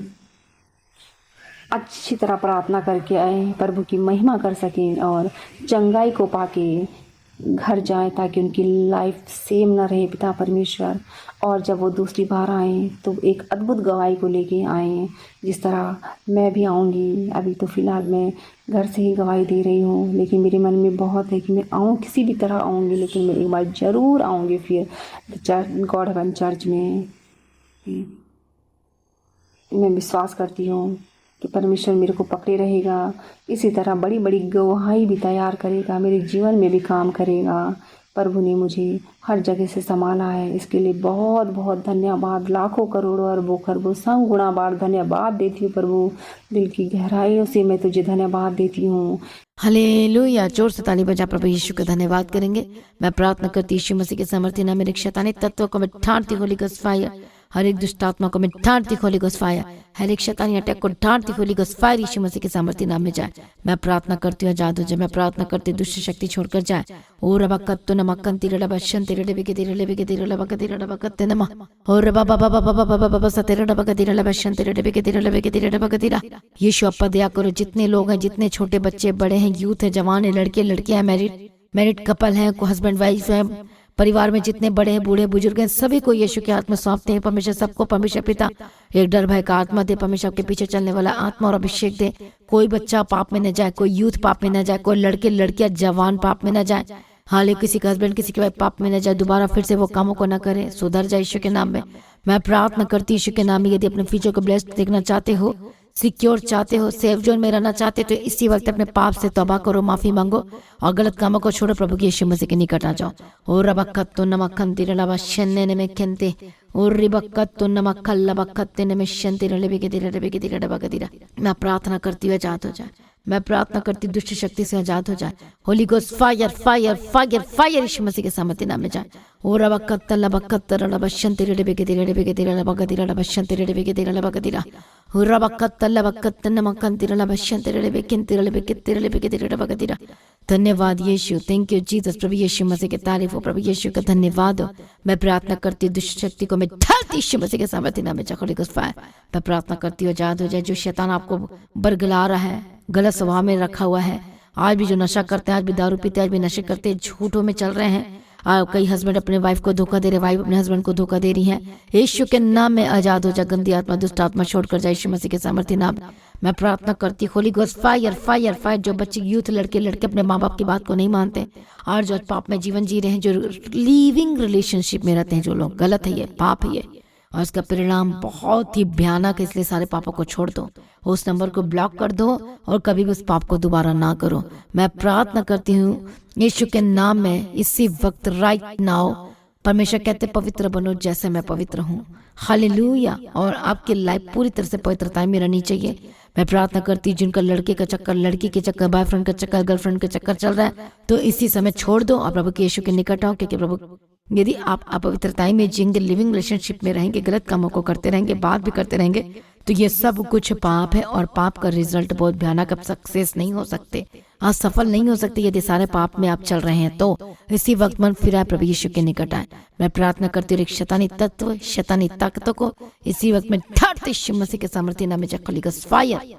अच्छी तरह प्रार्थना करके आए, प्रभु की महिमा कर सकें और चंगाई को पाके घर जाएं, ताकि उनकी लाइफ सेम ना रहे पिता परमेश्वर। और जब वो दूसरी बार आएँ तो एक अद्भुत गवाही को लेके आएँ, जिस तरह मैं भी आऊँगी। अभी तो फ़िलहाल मैं घर से ही गवाही दे रही हूँ, लेकिन मेरे मन में बहुत है कि मैं आऊँ, किसी भी तरह आऊँगी, लेकिन मैं एक बार ज़रूर आऊँगी फिर चर्च गॉड हेवन चर्च में। मैं विश्वास करती हूँ कि परमेश्वर मेरे को पकड़े रहेगा, इसी तरह बड़ी बड़ी गवाही भी तैयार करेगा, मेरे जीवन में भी काम करेगा। प्रभु ने मुझे हर जगह से संभाला है, इसके लिए बहुत बहुत धन्यवाद। लाखों करोड़ों अरबों खरबों सौ गुणा बार धन्यवाद देती हूँ प्रभु। दिल की गहराइयों से मैं तुझे धन्यवाद देती हूँ। हालेलुया। जोर से ताली बजा प्रभु यीशु का धन्यवाद करेंगे। मैं प्रार्थना करती यीशु मसीह के सामर्थ्य नाम में शैतानी तत्वों को मैं ठाड़ती होली गॉस्ट फायर, हर एक दुष्ट आत्मा को मैं ठाड़ती होली गॉस्ट फायर, हर एक शैतानी अटैक को ठाड़ती होली गॉस्ट फायर यीशु मसीह के सामर्थ्य नाम में जाए। मैं प्रार्थना करती हूँ आजाद हो जाए, मैं प्रार्थना करती हूँ दुष्ट शक्ति छोड़कर जाए। ओ रबा कत्तो नमकन तिरड़ा बशन तिरड़े बिके तिरड़े बिके तिरड़ा बक तिरड़ा बकते नमा ओ रबा बाबा बाबा बाबा बाबा स तिरड़ा बक तिरड़ा बशन तिरड़े बिके तिरड़ा बक तिरा। यीशु अप्पा दया करो, जितने लोग हैं, जितने छोटे बच्चे बड़े हैं, यूथ है, जवान है, लड़के लड़कियां हैं, मैरिड कपल हैं, हस्बैंड वाइफ है, परिवार में जितने बड़े हैं, बूढ़े बुजुर्ग हैं, सभी को यीशु के हाथ में सौंपते हैं। परमेश्वर सबको परमेश्वर पिता एक डर भय का आत्मा दे, परमेश्वर के पीछे चलने वाला आत्मा और अभिषेक दे। कोई बच्चा पाप में न जाए, कोई यूथ पाप में न जाए, कोई लड़के लड़कियां जवान पाप में न जाए, हाल ही किसी का हस्बैंड किसी की वाइफ पाप में न जाए, दोबारा फिर से वो कामों को न करे, सुधर जाए यीशु के नाम में। मैं प्रार्थना करती यीशु के नाम में, यदि अपने फ्यूचर को ब्लेस्ड देखना चाहते हो, सिक्योर चाहते हो, सेफ जोन में रहना चाहते हो, तो इसी वक्त अपने पाप से तौबा करो, माफी मांगो और गलत कामों को छोड़ो, प्रभु के यीशु मसीह के निकट आ जाओ। और रबक्कतो नमक्खंति रलबशन्ने नमेक्खन्ते और रिबक्कतो नमक्खल्ला बक्कते नमेशन्ति रलबिके रलबिके रलबगदिरा। मैं प्रार्थना करती हूँ आजाद हो जाए, मैं प्रार्थना करती दुष्ट शक्ति से आजाद हो जाए। Holy ghost fire fire fire fire Yeshu Masih के सामर्थ्य नाम में जाए। ओ रबक्कत लबक्कत रलबशन्ति रलबिके रलबगदिरा रलबशन्ति रलबिके रलबगदिरा ओ रबक्कत लबक्कत नमक्खन्ति रलबशन्ति रलबिके रलबिके रलबगदिरा। धन्यवाद यीशु, थैंक यू जीसस। प्रभु यीशु मसीह के तारीफ हो, प्रभु यीशु का धन्यवाद हो। मैं प्रार्थना करती दुष्ट शक्ति को मैं ढालती यीशु मसीह के सामर्थ्य नाम में जाए। Holy ghost fire. मैं प्रार्थना करती हूँ आजाद हो जाए। जो शैतान आपको बरगला रहा है, गलत स्वभाव में रखा हुआ है, आज भी जो नशा करते हैं, आज भी दारू पीते हैं, आज भी नशे करते हैं, झूठों में चल रहे हैं, कई हस्बैंड अपने वाइफ को धोखा दे रहे, वाइफ अपने हस्बैंड को धोखा दे रही है, यीशु के नाम में आजाद हो जा। गंदी आत्मा दुष्ट आत्मा छोड़कर जाए यीशु मसीह के सामर्थ्य नाम। मैं प्रार्थना करती Holi ghost fire fire fire. जो बच्चे यूथ लड़के लड़के अपने माँ बाप की बात को नहीं मानते और जो पाप में जीवन जी रहे हैं, जो लिविंग रिलेशनशिप में रहते हैं, जो लोग, गलत है ये, पाप है ये, और इसका परिणाम बहुत ही भयानक है। इसलिए सारे पापों को छोड़ दो, उस नंबर को ब्लॉक कर दो और कभी भी उस पाप को दोबारा ना करो। मैं प्रार्थना करती हूँ यीशु के नाम में इसी वक्त राइट नाउ। परमेश्वर कहते पवित्र बनो जैसे मैं पवित्र हूँ। हालेलुया। और आपकी लाइफ पूरी तरह से पवित्रता में रहनी चाहिए। मैं प्रार्थना करती हूँ जिनका लड़के का चक्कर, लड़की के चक्कर, बॉयफ्रेंड का चक्कर, गर्लफ्रेंड का चक्कर चल रहा है, तो इसी समय छोड़ दो और प्रभु के यीशु के निकट आओ। क्योंकि प्रभु यदि आप अपवित्रताई में जिएंगे, लिविंग रिलेशनशिप में रहेंगे, गलत कामों को करते रहेंगे, बात भी करते रहेंगे, तो ये सब कुछ पाप है और पाप का रिजल्ट बहुत भयानक। आप सक्सेस नहीं हो सकते, आप सफल नहीं हो सकते यदि सारे पाप में आप चल रहे हैं। तो इसी वक्त मन फिराए, प्रभु यीशु के निकट आए। मैं प्रार्थना करती हूँ शैतानी तत्व, शैतानी ताकतों को इसी वक्त में ठाड़ते यीशु मसीह के सामर्थ्य नाम में होली गोस्ट फायर।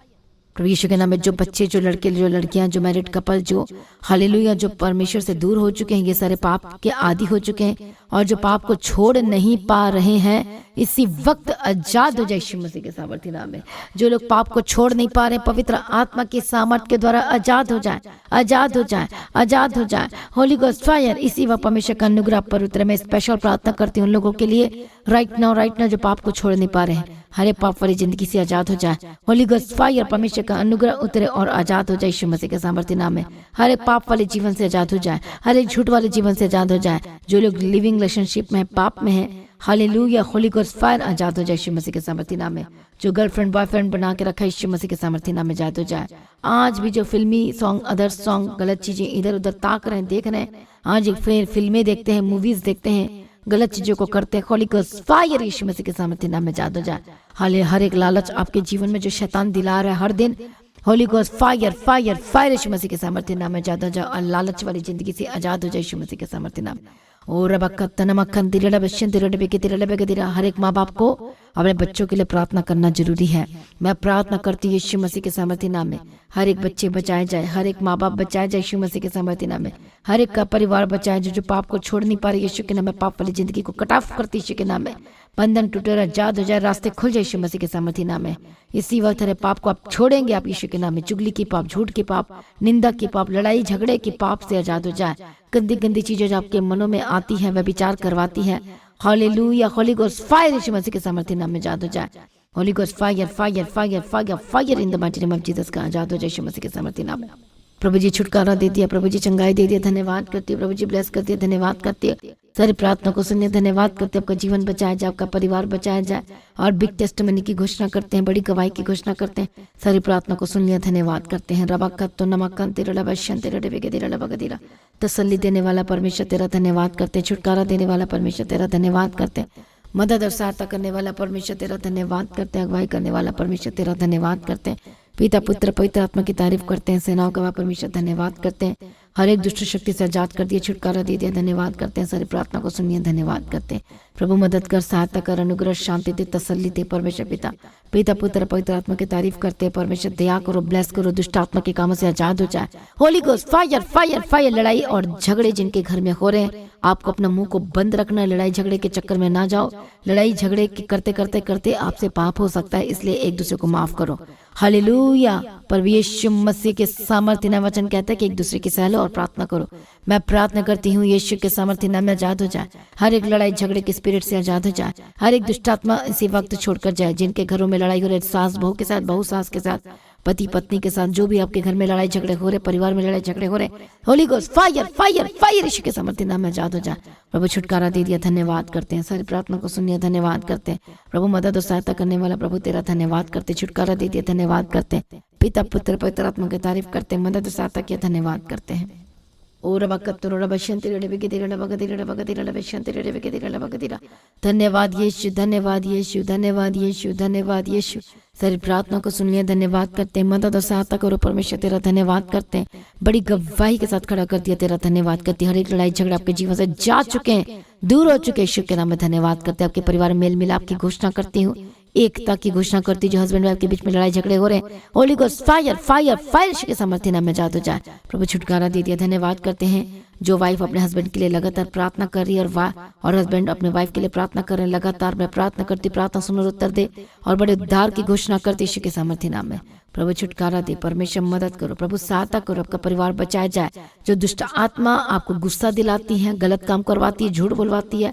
प्रभु यीशु के नाम में जो बच्चे, जो लड़के, जो लड़कियां, जो मैरिड कपल, जो हालेलुया, जो परमेश्वर से दूर हो चुके हैं, ये सारे पाप के आदी हो चुके हैं और जो पाप को छोड़ नहीं पा रहे हैं, इसी वक्त आजाद हो जाए यीशु मसीह के सामर्थ्य नाम में। जो लोग पाप को छोड़ नहीं पा रहे, पवित्र आत्मा की सामर्थ के द्वारा आजाद हो जाए, आजाद हो जाए, आजाद हो जाए। Holy ghost fire. इसी वक्त परमेश्वर का अनुग्रह पर उतरे। मैं स्पेशल प्रार्थना करती हूँ उन लोगों के लिए राइट नाउ जो पाप को छोड़ नहीं पा रहे हैं, हरे पाप वाली जिंदगी से आजाद हो जाए। Holy ghost fire. परमेश्वर का अनुग्रह उतरे और आजाद हो जाए यीशु मसीह के सामर्थ्य नाम में। हरे पाप वाले जीवन से आजाद हो जाए, हरे झूठ वाले जीवन से आजाद हो जाए। जो लोग लिविंग रिलेशनशिप में पाप में है, हालेलुया, होली गोस्ट फायर, आजाद हो जाए यीशु मसीह के सामर्थ्य नाम में। जो गर्लफ्रेंड बॉयफ्रेंड बना के रखा है, यीशु मसीह के सामर्थ्य नाम में आजाद हो जाए। आज भी जो फिल्मी सॉन्ग, अदर सॉन्ग, गलत चीजें इधर उधर ताक रहे हैं, देख रहे हैं, आज फिर फिल्में देखते हैं, मूवीज देखते हैं, गलत चीजों को करते हैं, holy ghost fire Yeshu Masih के सामर्थ्य नाम में आजाद हो जाए। हाले हर एक लालच आपके जीवन में जो शैतान दिला रहा है हर दिन, holy ghost fire, fire, fire Yeshu Masih के सामर्थ्य नाम में आजाद हो जाए और लालच वाली जिंदगी से आजाद हो जाए यीशु मसीह के सामर्थ्य नाम। और हर एक माँ बाप को अपने बच्चों के लिए प्रार्थना करना जरूरी है। मैं प्रार्थना करती हूँ यीशु मसीह के सामर्थ्य नाम में हर एक बच्चे बचाए जाए, हर एक माँ बाप बचाए जाए यीशु मसीह के सामर्थ्य नाम में। हर एक का परिवार बचाए जो पाप को छोड़ नहीं पा रहे यीशु के नाम में, पाप वाली जिंदगी को कट ऑफ करती यीशु के नाम में। बंधन टूटे, आजाद हो जाए, रास्ते खुल जाए यीशु मसीह के सामर्थ्य नाम में। इसी वक्त हरे पाप को आप छोड़ेंगे आप यीशु के नाम में। चुगली की पाप, झूठ की पाप, निंदा की पाप, लड़ाई झगड़े की पाप से आजाद हो जाए। गंदी गंदी चीजें जो आपके मनों में आती हैं, वह विचार करवाती है, hallelujah, Holi ghost fire Yeshu Masih के सामर्थ्य नाम में आजाद हो जाए। Holy ghost fire, fire, fire, fire, fire in the mighty name of Jesus का आजाद हो जाए यीशु मसीह के सामर्थ्य नाम में। प्रभु जी छुटकारा दे दिया, प्रभु जी चंगाई दे दिया, धन्यवाद करती है। प्रभु जी ब्लेस करती है, धन्यवाद करती है। सारी प्रार्थना को सुनिए, धन्यवाद करते हैं। आपका जीवन बचाया जाए, आपका परिवार बचाया जाए और बिग टेस्टिमनी की घोषणा करते हैं, बड़ी गवाही की घोषणा करते हैं। सारी प्रार्थना को सुनिए, धन्यवाद करते हैं। रबाकत तो नमकन तेरा बशन तेरा डबेगे तेरा डबगदीरा, तसल्ली देने वाला परमेश्वर तेरा धन्यवाद करते हैं। छुटकारा देने वाला परमेश्वर तेरा धन्यवाद करते हैं। मदद और सहायता करने वाला परमेश्वर तेरा धन्यवाद करते हैं। अगुवाई करने वाला परमेश्वर तेरा धन्यवाद करते हैं। पिता पुत्र पवित्र आत्मा की तारीफ करते हैं। सेनाओं का परमेश्वर धन्यवाद करते हैं। हर एक दुष्ट शक्ति से आजाद कर दिया, छुटकारा दे दिया, धन्यवाद करते हैं। सारी प्रार्थना को सुनिए, धन्यवाद करते हैं। प्रभु मदद कर, सहायता कर, अनुग्रह, शांति दे, तसल्ली दे। परमेश्वर पिता पिता पुत्र पवित्र आत्मा की तारीफ करते हैं। परमेश्वर दया करो, ब्लेस करो, दुष्ट आत्मा के कामों से आजाद हो जाए। Holy ghost fire, fire, fire. लड़ाई और झगड़े जिनके घर में हो रहे हैं, आपको अपना मुंह को बंद रखना है। लड़ाई झगड़े के चक्कर में ना जाओ। लड़ाई झगड़े करते करते करते आपसे पाप हो सकता है, इसलिए एक दूसरे को माफ करो। हालेलुया। पर यीशु मसीह के सामर्थ्य नाम वचन कहता है कि एक दूसरे की सह लो और प्रार्थना करो। मैं प्रार्थना करती हूँ यीशु के सामर्थ्य नाम में आजाद हो जाए। हर एक लड़ाई झगड़े के स्पिरिट से आजाद हो जाए। हर एक दुष्ट आत्मा इसी वक्त छोड़कर जाए। जिनके घरों में लड़ाई हो रही, सास बहू के साथ, बहू सास के साथ, पति पत्नी के साथ, जो भी आपके घर में लड़ाई झगड़े हो रहे, परिवार में लड़ाई झगड़े हो रहे, holy ghost fire, fire, fire Yeshu के सामर्थ्य नाम में आजाद हो जाए। प्रभु छुटकारा दे दिया, धन्यवाद करते हैं। सारी प्रार्थना को सुनिए, धन्यवाद करते हैं। प्रभु मदद और सहायता करने वाला प्रभु तेरा धन्यवाद करते, छुटकारा दे दिया, धन्यवाद करते हैं। पिता पुत्र पवित्र आत्मा की तारीफ करते हैं, मदद और सहायता किया, धन्यवाद करते हैं। धन्यवाद यीशु, धन्यवाद यीशु, धन्यवाद यीशु, धन्यवाद यीशु। सारी प्रार्थना को सुनिए, धन्यवाद करते हैं। मदद और सहायता करो परमेश्वर तेरा धन्यवाद करते हैं। बड़ी गवाही के साथ खड़ा कर दिया, तेरा धन्यवाद करते हैं। हर एक लड़ाई झगड़ा आपके जीवन से जा चुके हैं, दूर हो चुके हैं, यीशु के नाम में धन्यवाद करते हैं। आपके परिवार में मेल मिलाप की घोषणा करती हूँ, एकता की घोषणा करती हूँ। जो हस्बैंड वाइफ के बीच में लड़ाई झगड़े हो रहे हैं, holy ghost fire, fire, fire Yeshu के सामर्थ्य नाम में आजाद हो जाए। प्रभु छुटकारा दे दिया, धन्यवाद करते हैं। जो वाइफ अपने हस्बैंड के लिए लगातार प्रार्थना कर रही है और हस्बैंड अपने वाइफ के लिए प्रार्थना कर रहे हैं लगातार, मैं प्रार्थना करती, प्रार्थना सुनो, उत्तर दे और बड़े उद्धार की घोषणा करती यीशु के सामर्थ्य नाम में। प्रभु छुटकारा दे, परमेश्वर मदद करो, प्रभु सहायता करो, आपका परिवार बचाया जाए। जो दुष्ट आत्मा आपको गुस्सा दिलाती है, गलत काम करवाती है, झूठ बोलवाती है,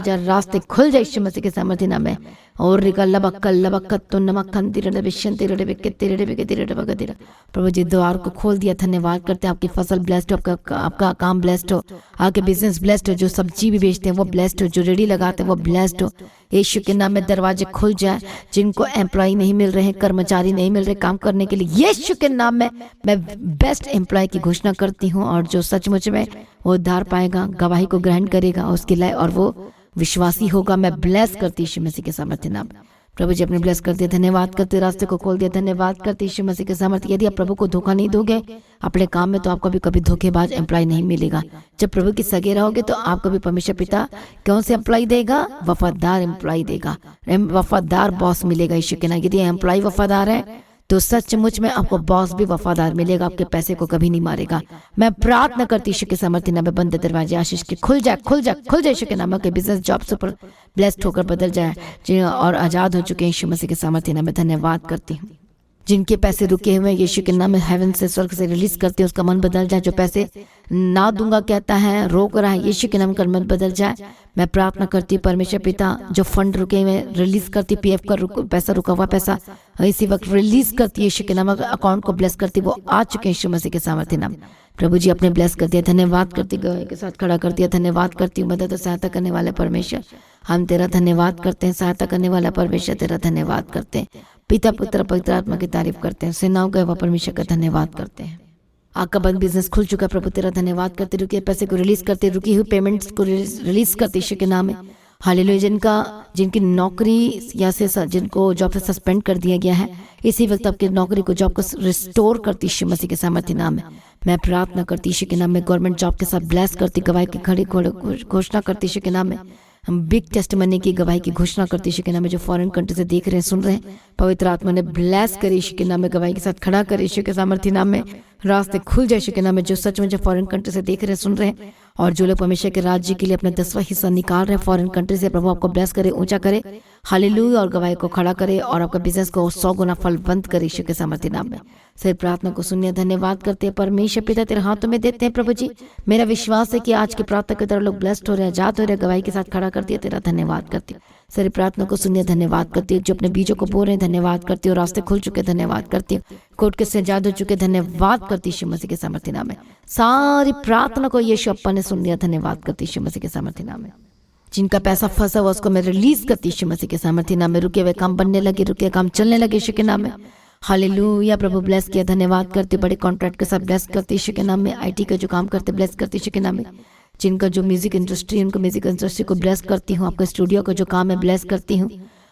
हो जाए, रास्ते खुल जाए यीशु मसीह के सामर्थ्य नाम में। और रिका लबक्कल लबक्कत तो नमक खंती रड़े बिशंती रड़े बिकते रड़े बिकते रड़े बगते रड़े। प्रभु जी द्वार को खोल दिया, धन्यवाद करते हैं। आपकी फसल ब्लेस्ड हो, आपका काम ब्लेस्ड हो, आपके बिजनेस ब्लेस्ड हो, जो सब्जी भी बेचते हैं वो ब्लेस्ड हो, जो रेडी लगाते हैं वो ब्लेस्ड हो। यीशु के नाम में दरवाजे खुल जाए। जिनको एम्प्लॉय नहीं मिल रहे हैं, कर्मचारी नहीं मिल रहे काम करने के लिए, यीशु के नाम में मैं बेस्ट एम्प्लॉय की घोषणा करती हूँ। और जो सचमुच में वो उद्धार पाएगा, गवाही को ग्रहण करेगा उसके लिए, और वो विश्वासी होगा, मैं ब्लेस करती यीशु मसीह के सामर्थ्य नाम। प्रभु जी अपने ब्लेस कर दिया, धन्यवाद करते, रास्ते को खोल दिया, धन्यवाद करते यीशु मसीह के सामर्थ्य। यदि आप प्रभु को धोखा नहीं दोगे अपने काम में तो आपको भी कभी धोखेबाज एम्प्लॉय नहीं मिलेगा। जब प्रभु की सगे रहोगे तो आपको भी परमेश्वर पिता कौन से एम्प्लॉय देगा? वफादार एम्प्लॉय देगा, वफादार बॉस मिलेगा यीशु के नाम। यदि एम्प्लॉय वफादार है तो सचमुच में आपको बॉस भी वफादार मिलेगा, आपके पैसे को कभी नहीं मारेगा। मैं प्रार्थना करती यीशु के सामर्थ्य नाम में बंद दरवाजे आशीष के खुल जाए, खुल जाए, खुल जाए यीशु के नाम के। बिजनेस जॉब से ब्लेस्ड होकर बदल जाए और आजाद हो चुके हैं यीशु मसीह के सामर्थ्य नाम में धन्यवाद करती हूँ। जिनके पैसे रुके हुए यीशु के नाम में हेवन से स्वर्ग से रिलीज करते हैं, उसका मन बदल जाए। जो पैसे ना दूंगा कहता है, रोक रहा है, यीशु के नाम का मन बदल जाए। मैं प्रार्थना करती हूँ परमेश्वर पिता जो फंड रुके हुए रिलीज करती, पीएफ का पैसा रुका हुआ पैसा इसी वक्त रिलीज करती है यीशु के नाम, अकाउंट को ब्लेस करती, वो आ चुके हैं यीशु मसीह के सामर्थ्य नाम। प्रभु जी अपने ब्लेस कर दिया, धन्यवाद करती, गवाही के साथ खड़ा कर दिया, धन्यवाद करती हूँ। मदद और सहायता करने वाले परमेश्वर हम तेरा धन्यवाद करते हैं, सहायता करने वाला परमेश्वर तेरा धन्यवाद करते हैं। पिता पुत्र पवित्र आत्मा की तारीफ करते हैं, सेनाओं का परमेश्वर का धन्यवाद करते हैं। आपका बंद बिजनेस खुल चुका है, प्रभु तेरा धन्यवाद करते, रुके पैसे को रिलीज करते, रुकी हुई पेमेंट्स को रिलीज करते यीशु के नाम में। हालेलुया। जिनकी नौकरी या से जिनको जॉब से सस्पेंड कर दिया गया है, इसी वक्त आपकी नौकरी को जॉब को रिस्टोर करती यीशु मसीह के सामर्थ्य नाम में। मैं प्रार्थना करती यीशु के नाम में, गवर्नमेंट जॉब के साथ ब्लेस करती, गवाही की खड़ी घोषणा करती यीशु के नाम में। हम बिग टेस्टिमनी की गवाही की घोषणा करते यीशु के नाम में। जो फॉरेन कंट्री से देख रहे हैं, सुन रहे हैं, पवित्र आत्मा ने ब्लेस करे यीशु के नाम में, गवाही के साथ खड़ा करे यीशु के सामर्थ्य नाम में। रास्ते खुल जाए यीशु के नाम में। जो सच में जो फॉरेन कंट्री से देख रहे हैं, सुन रहे हैं, और जो लोग परमेश्वर के राज्य के लिए अपना 10वां हिस्सा निकाल रहे हैं फॉरेन कंट्री से, प्रभु आपको ब्लेस करे, ऊंचा करे, हालेलुया, और गवाही को खड़ा करे और आपका बिजनेस को 100 गुना फलवंत करे यीशु के सामर्थ्य नाम में। सिर्फ प्रार्थना को सुनिए, धन्यवाद करते हैं परमेश्वर पिता, तेरे हाथों में देते हैं प्रभु जी। मेरा विश्वास है कि आज की प्रार्थना की तरह लोग ब्लेस्ड हो रहे हैं, आजाद हो रहे हैं, गवाही के साथ खड़ा करती है, तेरा धन्यवाद करती हूँ। सारी प्रार्थना को सुनिए, धन्यवाद करती हूँ। जो अपने बीजों को बो रहे हैं, धन्यवाद करती हूँ। रास्ते खुल चुके, धन्यवाद करती हूँ। कोर्ट के से आजाद हो चुके, धन्यवाद करती यीशु मसीह के सामर्थ्य नाम में। सारी प्रार्थना को यीशु अप्पा ने सुन लिया, धन्यवाद करती यीशु मसीह के सामर्थ्य नाम में। जिनका पैसा फंसा हुआ उसको मैं रिलीज करती यीशु मसीह के सामर्थ्य नाम में। रुके हुए काम बनने लगे, रुके काम चलने लगे यीशु के नाम में। हालेलुया। प्रभु ब्लेस किया, धन्यवाद करते, बड़े कॉन्ट्रैक्ट के साथ ब्लेस करते यीशु के नाम में। आईटी का जो काम करते ब्लेस करते यीशु के नाम में। जिनका जो म्यूजिक इंडस्ट्री, उनको म्यूजिक इंडस्ट्री को ब्लेस करती हूँ। आपका स्टूडियो का जो काम है ब्लेस करती हूँ।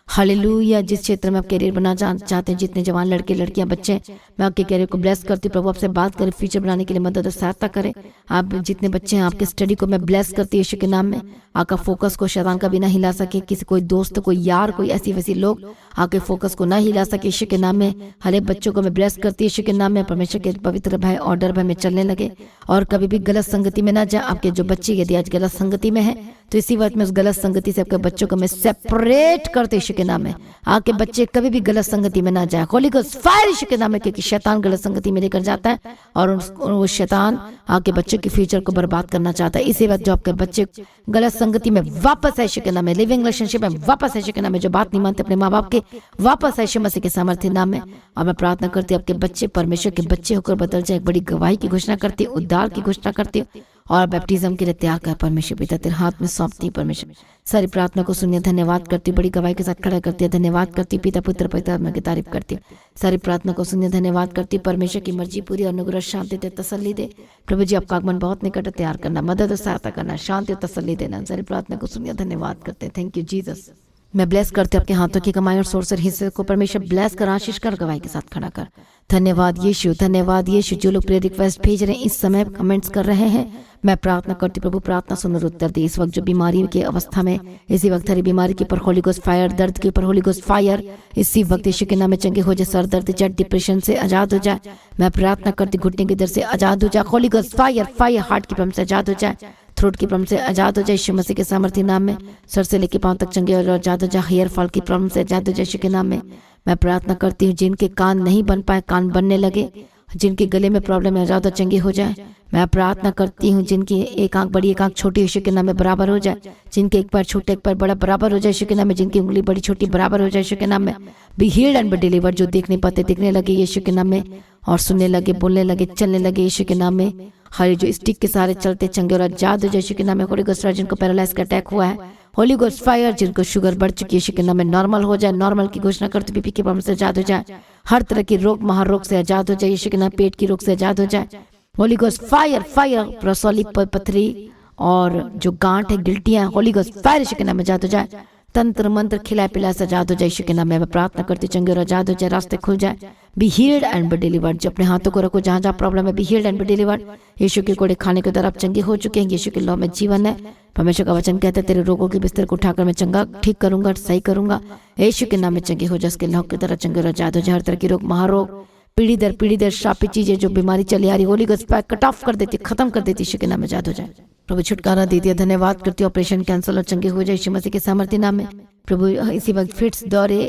हालेलुया। जिस क्षेत्र में आप करियर बनाना चाहते हैं, जितने जवान लड़के लड़कियां बच्चे, मैं आपके करियर को ब्लेस करती हूँ। प्रभु आपसे बात करें, फ्यूचर बनाने के लिए मदद और सहायता करें। आप जितने बच्चे हैं, आपके स्टडी को मैं ब्लेस करती हूँ यीशु के नाम में। आपका फोकस को शैतान का भी ना हिला सके, किसी कोई दोस्त, कोई यार, कोई ऐसी वैसी लोग आपके फोकस को ना हिला सके यीशु के नाम में। हर एक बच्चों को मैं ब्लेस करती हूँ यीशु के नाम में। परमेश्वर के पवित्र भय और डर भय में चलने लगे और कभी भी गलत संगति में ना जाए। आपके जो बच्चे यदि आज गलत संगति में है तो इसी वक्त में उस गलत संगति से आपके बच्चों को मैं सेपरेट करते यीशु के नाम में। आपके बच्चे कभी भी गलत संगति में ना जाए। होली गोस्ट फायर यीशु के नाम में, क्योंकि शैतान गलत संगति में लेकर जाता है और वो शैतान आपके बच्चों के फ्यूचर को बर्बाद करना चाहता है। इसी वक्त जो आपके बच्चे गलत संगति में वापस है यीशु के नाम में, लिविंग रिलेशनशिप में वापस है यीशु के नाम में, जो बात नहीं मानते अपने माँ बाप के, वापस है यीशु मसीह के सामर्थ्य नाम में। और मैं प्रार्थना करती हूँ आपके बच्चे परमेश्वर के बच्चे होकर बदल जाए। एक बड़ी गवाही की घोषणा करती हूँ, उद्धार की घोषणा करती हूँ और बैप्टिज्म के लिए तैयार कर परमेश्वर पिता, तेरे हाथ में सौंपती हूँ परमेश्वर। सारी प्रार्थना को सुनिए, धन्यवाद करती, बड़ी गवाही के साथ खड़ा करती है, धन्यवाद करती, पिता पुत्र पवित्र आत्मा की तारीफ करती हूँ। सारी प्रार्थना को सुनिए, धन्यवाद करती, परमेश्वर की मर्जी पूरी और अनुग्रह शांति दे, तसल्ली दे। प्रभु जी आपका आगमन बहुत निकट है, तैयार करना, मदद और सहायता करना, शांति और तसल्ली देना। सारी प्रार्थना को सुनिए, धन्यवाद करते हैं। Thank you Jesus. मैं ब्लेस करते आपके हाथों की कमाई और सोर्स और हिस्से को परमेश्वर ब्लेस कर, आशीष कर, गवाही के साथ खड़ा कर। धन्यवाद यीशु, धन्यवाद यीशु। जो लोग प्रेयर रिक्वेस्ट भेज रहे हैं, इस समय कमेंट्स कर रहे हैं, मैं प्रार्थना करती प्रभु प्रार्थना सुन उत्तर दे। इस वक्त जो बीमारी के अवस्था में, इसी वक्त हरी बीमारी के ऊपर होली गोस्ट फायर, दर्द के ऊपर होली गोस्ट फायर, इसी वक्त यीशु के नाम में चंगे हो जाए, सर दर्द, जट, डिप्रेशन से आजाद हो जाए। मैं प्रार्थना करती घुटने के दर्द से आजाद हो जाए, holy ghost fire, fire, heart की प्रॉब्लम से आजाद हो जाए, थ्रोट की प्रॉब्लम से आजाद हो जाए यीशु मसीह के सामर्थ्य नाम में। सर से लेकर पांव तक चंगे और आजाद हो जाए, हेयर फॉल की प्रॉब्लम से आजाद हो जाए यीशु के नाम में। मैं प्रार्थना करती हूँ जिनके कान नहीं बन पाए, कान बनने लगे, जिनके गले में प्रॉब्लम है, आजाद और चंगे हो जाए। मैं प्रार्थना करती हूँ जिनकी एक आंख बड़ी एक आंख छोटी यीशु के नाम में बराबर हो जाए, जिनके एक पैर छोटे एक पैर बड़ा बराबर हो जाए यीशु के नाम में, जिनकी उंगली बड़ी छोटी बराबर हो जाए यीशु के नाम में। B healed and be delivered. जो देख नहीं पाते दिखने लगे यीशु के नाम में, और सुनने लगे, बोलने लगे, चलने लगे यीशु के नाम में। हर जो स्टिक के सारे चलते चंगे और आजाद हो जाए यीशु के नाम में। होली गोस्ट फायर, जिनको पैरालाइज का अटैक हुआ है, होली गोस्ट फायर, जिनको शुगर बढ़ चुकी है यीशु के नाम में, नॉर्मल हो जाए, नॉर्मल की घोषणा करते, बीपी की प्रॉब्लम से आजाद हो जाए, हर तरह की रोग महारोग से आजाद हो जाए यीशु के नाम, पेट की रोग से आजाद हो जाए। होली गोस्ट फायर, फायर, प्रोसोलिक पथरी और जो गांठ है, गिल्टियां, होली गोस्ट फायर यीशु के नाम में आजाद हो जाए। तंत्र मंत्र खिलाए पिलाए से आजाद हो जाए यीशु के नाम में मैं प्रार्थना करती हूँ। चंगे और आजाद हो जाए, रास्ते खुल जाए। Be healed and be delivered. जो अपने हाथों को रखो जहाँ जहाँ प्रॉब्लम है, be healed and be delivered. Yeshu के कोड़े खाने के द्वारा आप चंगे हो चुके हैं। यीशु के लौ में जीवन है। परमेश्वर का वचन कहता है तेरे रोगों के बिस्तर को उठाकर मैं चंगा ठीक करूंगा, सही करूंगा। यीशु के नाम में चंगे हो जाए, उसके लौ के द्वारा चंगे और आजाद हो जाए। हर तरह की रोग, महारोग, पीढ़ी दर श्रापित चीजें जो बीमारी चली आ रही, Holi ghost pack cut off कर देती, खत्म कर देती, यीशु के नाम में आजाद हो जाए। प्रभु छुटकारा दे दिया, धन्यवाद करती हूँ। ऑपरेशन कैंसिल और चंगे हो जाए यीशु मसीह के सामर्थ्य नाम में। प्रभु इसी वक्त फिट्स दौरे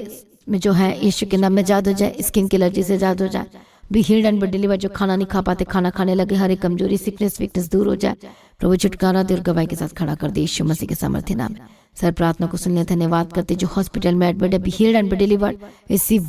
में जो है यीशु के नाम में आजाद हो जाए। स्किन की एलर्जी से आजाद हो जाए। Be healed and be delivered. जो खाना नहीं खा पाते खाना खाने लगे, हर एक कमजोरी, सिकनेस, वीकनेस दूर हो जाए। प्रभु छुटकारा दे और गवाही के साथ खड़ा कर दे यीशु मसीह के सामर्थ्य नाम में। सर प्रार्थना को सुनने धन्यवाद करते। जो हॉस्पिटल में एडमिट है, be healed and be delivered. इसी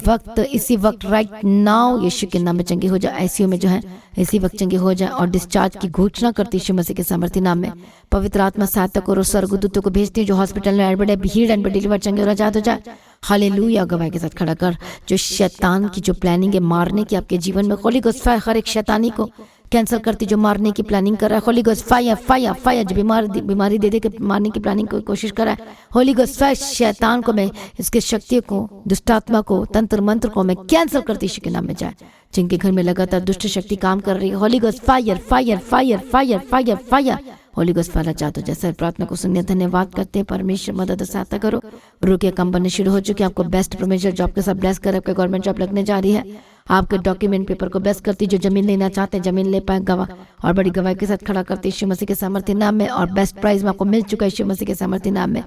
वक्त राइट नाउ यीशु के नाम में चंगे हो जाए। आईसीयू में जो है इसी वक्त चंगे हो जाए और डिस्चार्ज की घोषणा करती यीशु मसीह के सामर्थ्य नाम में। पवित्र आत्मा सहायता करो, स्वर्गदूतों को भेजती है जो हॉस्पिटल में एडमिट है, be healed and be delivered, चंगे और आजाद हो जाए। हालेलुया। गवाही के साथ खड़ा कर। जो शैतान की जो प्लानिंग है मारने की आपके जीवन में, होली गोस्ट फायर हर एक शैतानी को कैंसिल करती जो मारने की प्लानिंग कर रहा है। Holi ghost fire fire fire. जो बीमारी दे के मारने की प्लानिंग की कोशिश कर रहा है, होली गोस्ट फायर शैतान को मैं, इसके शक्तियों को, दुष्टात्मा को, तंत्र मंत्र को मैं कैंसिल करती यीशु के नाम में जाए। जिनके घर में लगातार दुष्ट शक्ति काम कर रही है, Holi ghost fire fire fire fire fire fire. Holi ghost fire चाहते हो जैसे प्रार्थना को सुनने धन्यवाद करते हैं। परमेश्वर मदद सहायता करो। रुके काम बनने शुरू हो चुके हैं। आपको बेस्ट परमेश्वर जॉब के साथ ब्लेस कर, आपके गवर्नमेंट जॉब लगने जा रही है। आपके डॉक्यूमेंट पेपर को ब्लेस करती, जो जमीन लेना चाहते हैं जमीन ले पाए, गवाह और बड़ी गवाही के साथ खड़ा करती यीशु मसीह के सामर्थ्य नाम में। और बेस्ट प्राइज में आपको मिल चुका है यीशु मसीह के सामर्थ्य नाम में।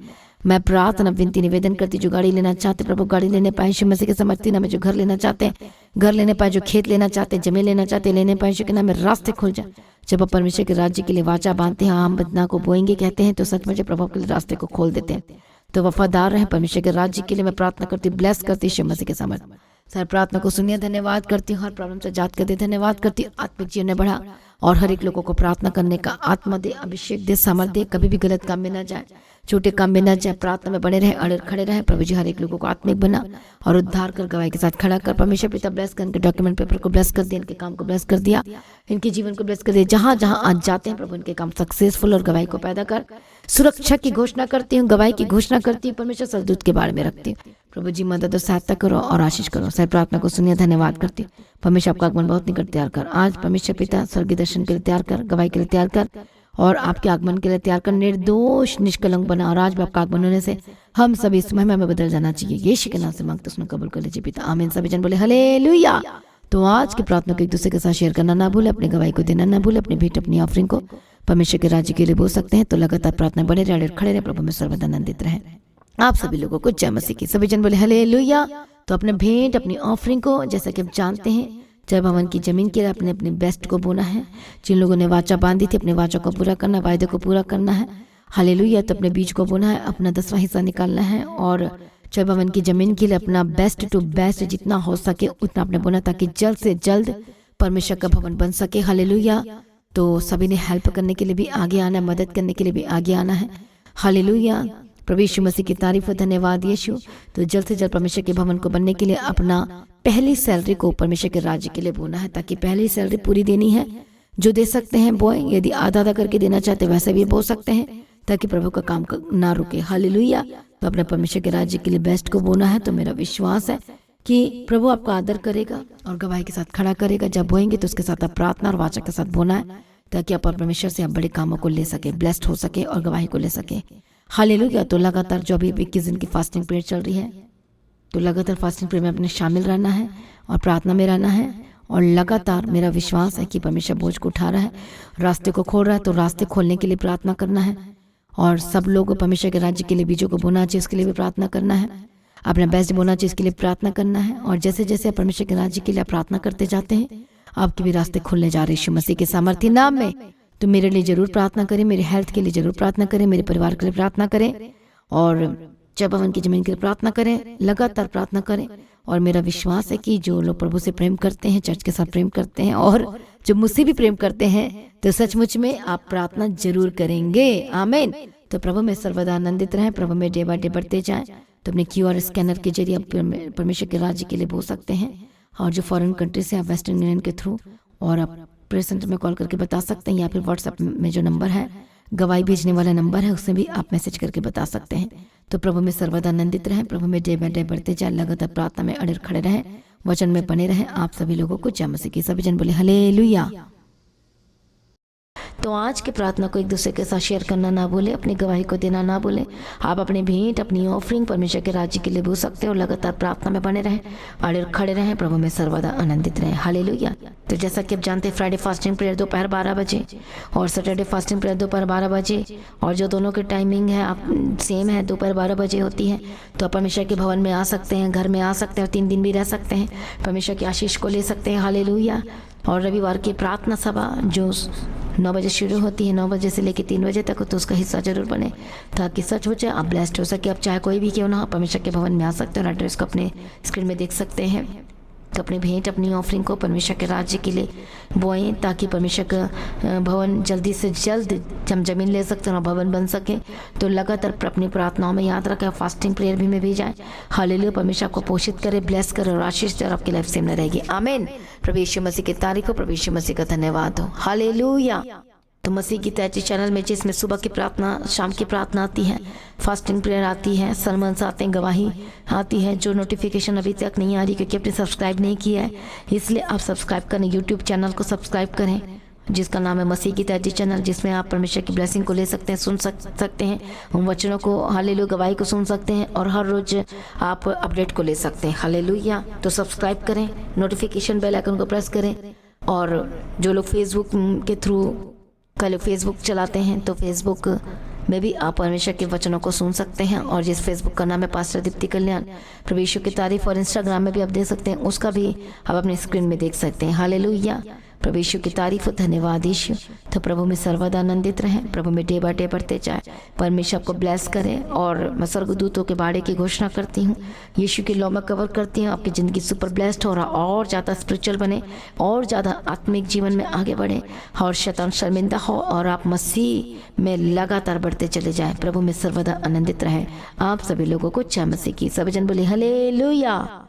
मैं प्रार्थना विनती निवेदन करती, जो गाड़ी लेना चाहते प्रभु गाड़ी लेने पाए यीशु मसीह के सामर्थ्य नाम में। जो घर लेना चाहते हैं घर लेने पाए, जो खेत लेना चाहते हैं जमीन लेना चाहते हैं लेने पाए यीशु के नाम में। रास्ते खुल जाए। जब आप परमेश्वर के राज्य के लिए वाचा बांधते हैं, आम बदना को बोएंगे कहते हैं, तो सच में प्रभु के लिए रास्ते को खोल देते हैं। तो वफादार रहे परमेश्वर के राज्य के लिए। मैं प्रार्थना करती, ब्लेस करती यीशु मसीह के सामर्थ्य। सर प्रार्थना को सुनिए धन्यवाद करती हूँ। हर प्रॉब्लम से आजाद करते धन्यवाद करती हूँ। आत्मिक जीवन में बढ़ा और हर एक लोगों को प्रार्थना करने का आत्मा दे, अभिषेक दे, सामर्थ दे। कभी भी गलत काम में ना जाए, छोटे काम में ना जाए, प्रार्थना में बने रहे, अड़े खड़े रहे। प्रभु जी हर एक लोगों को आत्मिक बना और उद्धार कर गवाही के साथ खड़ा कर। परमेश्वर पिता ब्लेस कर, इनके डॉक्यूमेंट पेपर को ब्लेस कर दिया, इनके काम को ब्लेस कर दिया, इनके जीवन को ब्लेस कर दिया। जहां जहां आज जाते हैं प्रभु इनके काम सक्सेसफुल और गवाही को पैदा कर। सुरक्षा की घोषणा करती हूँ, गवाही की घोषणा करती हूँ। परमेश्वर सरदूत के बारे में रखती हूँ। प्रभु जी मदद और सहायता करो और आशीष करो। सर प्रार्थना को सुनिए धन्यवाद करती हूँ। परमेश्वर आपका आगमन बहुत निकट तैयार कर। आज परमेश्वर पिता स्वर्गीय दर्शन के लिए तैयार कर, गवाही के लिए तैयार कर और आपके आगमन के लिए तैयार कर। निर्दोष निष्कलंक बना और आज भी आपका आगमन होने से हम सभी इस महिमा में बदल जाना चाहिए। यीशु के नाम से मांगते उसने कबूल कर लीजिए पिता, आमीन। सभी जन बोले हालेलुया। तो आज की प्रार्थना को एक दूसरे के साथ शेयर करना ना भूले, अपनी गवाही को देना ना भूले, अपनी भेंट अपनी ऑफरिंग को परमेश्वर के राज्य के लिए बोल सकते हैं। तो लगातार प्रार्थना बने रहे, खड़े रहे, प्रभु में सर्वदा आनंदित रहे। आप सभी लोगों को जय मसीह की। सभी जन बोले हालेलुया। तो अपने भेंट अपनी ऑफरिंग को, जैसा कि आप जानते हैं, जय भवन की जमीन के लिए अपने अपने बेस्ट को बोना है। जिन लोगों ने वाचा बांधी थी अपने वाचा को पूरा करना, वायदे को पूरा करना है। हालेलुया। तो अपने बीज को बोना है, अपना 10वां हिस्सा निकालना है और जय भवन की जमीन के लिए अपना बेस्ट टू बेस्ट जितना हो सके उतना आपने बोना, ताकि जल्द से जल्द परमेश्वर का भवन बन सके। हालेलुया। तो सभी ने हेल्प करने के लिए भी आगे आना है, मदद करने के लिए भी आगे आना है। हालेलुया। प्रभु यीशु मसीह की तारीफ और धन्यवाद यीशु। तो जल्द से जल्द परमेश्वर के भवन को बनने के लिए अपना पहली सैलरी को परमेश्वर के राज्य के लिए बोना है, ताकि पहली सैलरी पूरी देनी है। जो दे सकते हैं बोए, यदि आधा आधा करके देना चाहते वैसे भी बो सकते हैं, ताकि प्रभु का काम ना रुके। हालेलुया। तो अपने परमेश्वर के राज्य के लिए बेस्ट को बोना है। तो मेरा विश्वास है कि प्रभु आपका आदर करेगा और गवाही के साथ खड़ा करेगा। जब बोएंगे तो उसके साथ आप प्रार्थना और वाचा के साथ बोना है, ताकि आप परमेश्वर से आप बड़े कामों को ले सके, ब्लेस्ड हो सके और गवाही को ले सके। हालेलुया। तो लगातार जो अभी 21 दिन की फास्टिंग पीरियड चल रही है, तो लगातार फास्टिंग पीरियड में अपने शामिल रहना है और प्रार्थना में रहना है। और लगातार मेरा विश्वास है कि परमेश्वर बोझ को उठा रहा है, रास्ते को खोल रहा है। तो रास्ते खोलने के लिए प्रार्थना करना है और सब लोग परमेश्वर के राज्य के लिए बीजों को बोना चाहिए, इसके लिए भी प्रार्थना करना है। अपना बेस्ट बोना चाहिए, इसके लिए प्रार्थना करना है। और जैसे जैसे आप परमेश्वर के राज्य के लिए प्रार्थना करते जाते हैं, आपके भी रास्ते खुलने जा रहे यीशु मसीह के सामर्थ्य नाम में। तो मेरे लिए जरूर प्रार्थना करें, मेरे हेल्थ के लिए जरूर प्रार्थना करें, मेरे परिवार के लिए प्रार्थना करें और जय भवन की जमीन के लिए प्रार्थना करें। लगातार प्रार्थना करें। और मेरा विश्वास है कि जो लोग प्रभु से प्रेम करते हैं, चर्च के साथ प्रेम करते हैं और जो मुझसे भी प्रेम करते हैं, तो सचमुच में आप प्रार्थना जरूर करेंगे। आमीन। तो प्रभु में सर्वदा आनंदित रहें, प्रभु में डे बाय डे बढ़ते जाएं। तो अपने QR स्कैनर के जरिए आप परमेश्वर के राज्य के लिए बोल सकते हैं। और जो फॉरेन कंट्री से आप वेस्टर्न यूनियन के थ्रू और आप प्रेयर सेंटर में कॉल करके बता सकते हैं, या फिर व्हाट्सएप में जो नंबर है गवाही भेजने वाला नंबर है, उसमें भी आप मैसेज करके बता सकते हैं। तो प्रभु में सर्वदा आनंदित रहें, प्रभु में डे बाय डे बढ़ते जाए, लगातार प्रार्थना में अड़े खड़े रहें, वचन में बने रहें। आप सभी लोगों को जय मसीह की। सभी जन बोले हालेलुया। तो आज की प्रार्थना को एक दूसरे के साथ शेयर करना ना भूले, अपनी गवाही को देना ना भूले। आप अपनी भेंट, अपनी ऑफरिंग परमेश्वर के राज्य के लिए भूल सकते हो। लगातार प्रार्थना में बने रहें, अड़े खड़े रहें, प्रभु में सर्वदा आनंदित रहें। हालेलुया। तो जैसा कि आप जानते हैं, फ्राइडे फास्टिंग प्रेयर दोपहर 12 बजे और सैटरडे फास्टिंग प्रेयर दोपहर 12 बजे, और जो दोनों की टाइमिंग है आप सेम है, दोपहर 12 बजे होती है। तो आप परमेश्वर के भवन में आ सकते हैं, घर में आ सकते हैं, 3 दिन भी रह सकते हैं, परमेश्वर की आशीष को ले सकते हैं। हालेलुया। और रविवार की प्रार्थना सभा जो 9 बजे शुरू होती है, 9 बजे से लेकर 3 बजे तक, तो उसका हिस्सा जरूर बने ताकि सच हो जाए, आप ब्लेस्ड हो सके। आप चाहे कोई भी क्यों ना हो, परमेश्वर के भवन में आ सकते हैं और एड्रेस को अपने स्क्रीन में देख सकते हैं। तो अपनी भेंट, अपनी ऑफरिंग को परमेश्वर के राज्य के लिए बोएं ताकि परमेश्वर का भवन जल्दी से जल्द हम जमीन ले सकते हैं और भवन बन सके। तो लगातार अपनी प्रार्थनाओं में याद रखें, फास्टिंग प्रेयर भी में भी जाए। हालेलुया। परमेश्वर को पोषित करे, ब्लेस करे और आशीष दे और आपकी लाइफ सेम न रहेगी। आमीन। प्रभु यीशु मसीह की तारीफ हो, प्रभु यीशु मसीह का धन्यवाद हो। हालेलुया। तो मसीह की तैयारी चैनल में जिसमें सुबह की प्रार्थना, शाम की प्रार्थना आती है, फास्टिंग प्रेयर आती है, सरमन्स आते हैं, गवाही आती है। जो नोटिफिकेशन अभी तक नहीं आ रही क्योंकि आपने सब्सक्राइब नहीं किया है, इसलिए आप सब्सक्राइब करें, यूट्यूब चैनल को सब्सक्राइब करें जिसका नाम है मसीह की तैयारी चैनल, जिसमें आप परमेश्वर की ब्लेसिंग को ले सकते हैं, सुन सकते हैं, उन वचनों को, हालेलुया, गवाही को सुन सकते हैं और हर रोज आप अपडेट को ले सकते हैं। हालेलुया। तो सब्सक्राइब करें, नोटिफिकेशन बेल आइकन को प्रेस करें। और जो लोग फेसबुक के थ्रू कल फेसबुक चलाते हैं, तो फेसबुक में भी आप परमेश्वर के वचनों को सुन सकते हैं। और जिस फेसबुक का नाम है पास्टर दीप्ति कल्याण, प्रभु यीशु की तारीफ, और इंस्टाग्राम में भी आप देख सकते हैं, उसका भी आप अपनी स्क्रीन में देख सकते हैं। हालेलुया। प्रभु यीशु की तारीफ, धन्यवाद यीशु। तो प्रभु में सर्वदा आनंदित रहें, प्रभु में डे बाय डे बढ़ते जाए, परमेश्वर को ब्लेस करें। और मैं स्वर्गदूतों के बाड़े की घोषणा करती हूँ, यीशु की लौ में कवर करती हूँ, आपकी ज़िंदगी सुपर ब्लेस्ड हो रहा, और ज़्यादा स्पिरिचुअल बने, और ज़्यादा आत्मिक जीवन में आगे बढ़े, और शैतान शर्मिंदा हो, और आप मसीह में लगातार बढ़ते चले जाएं। प्रभु में सर्वदा आनंदित रहें। आप सभी लोगों को जय मसीह की। सभी जन बोले हालेलुया।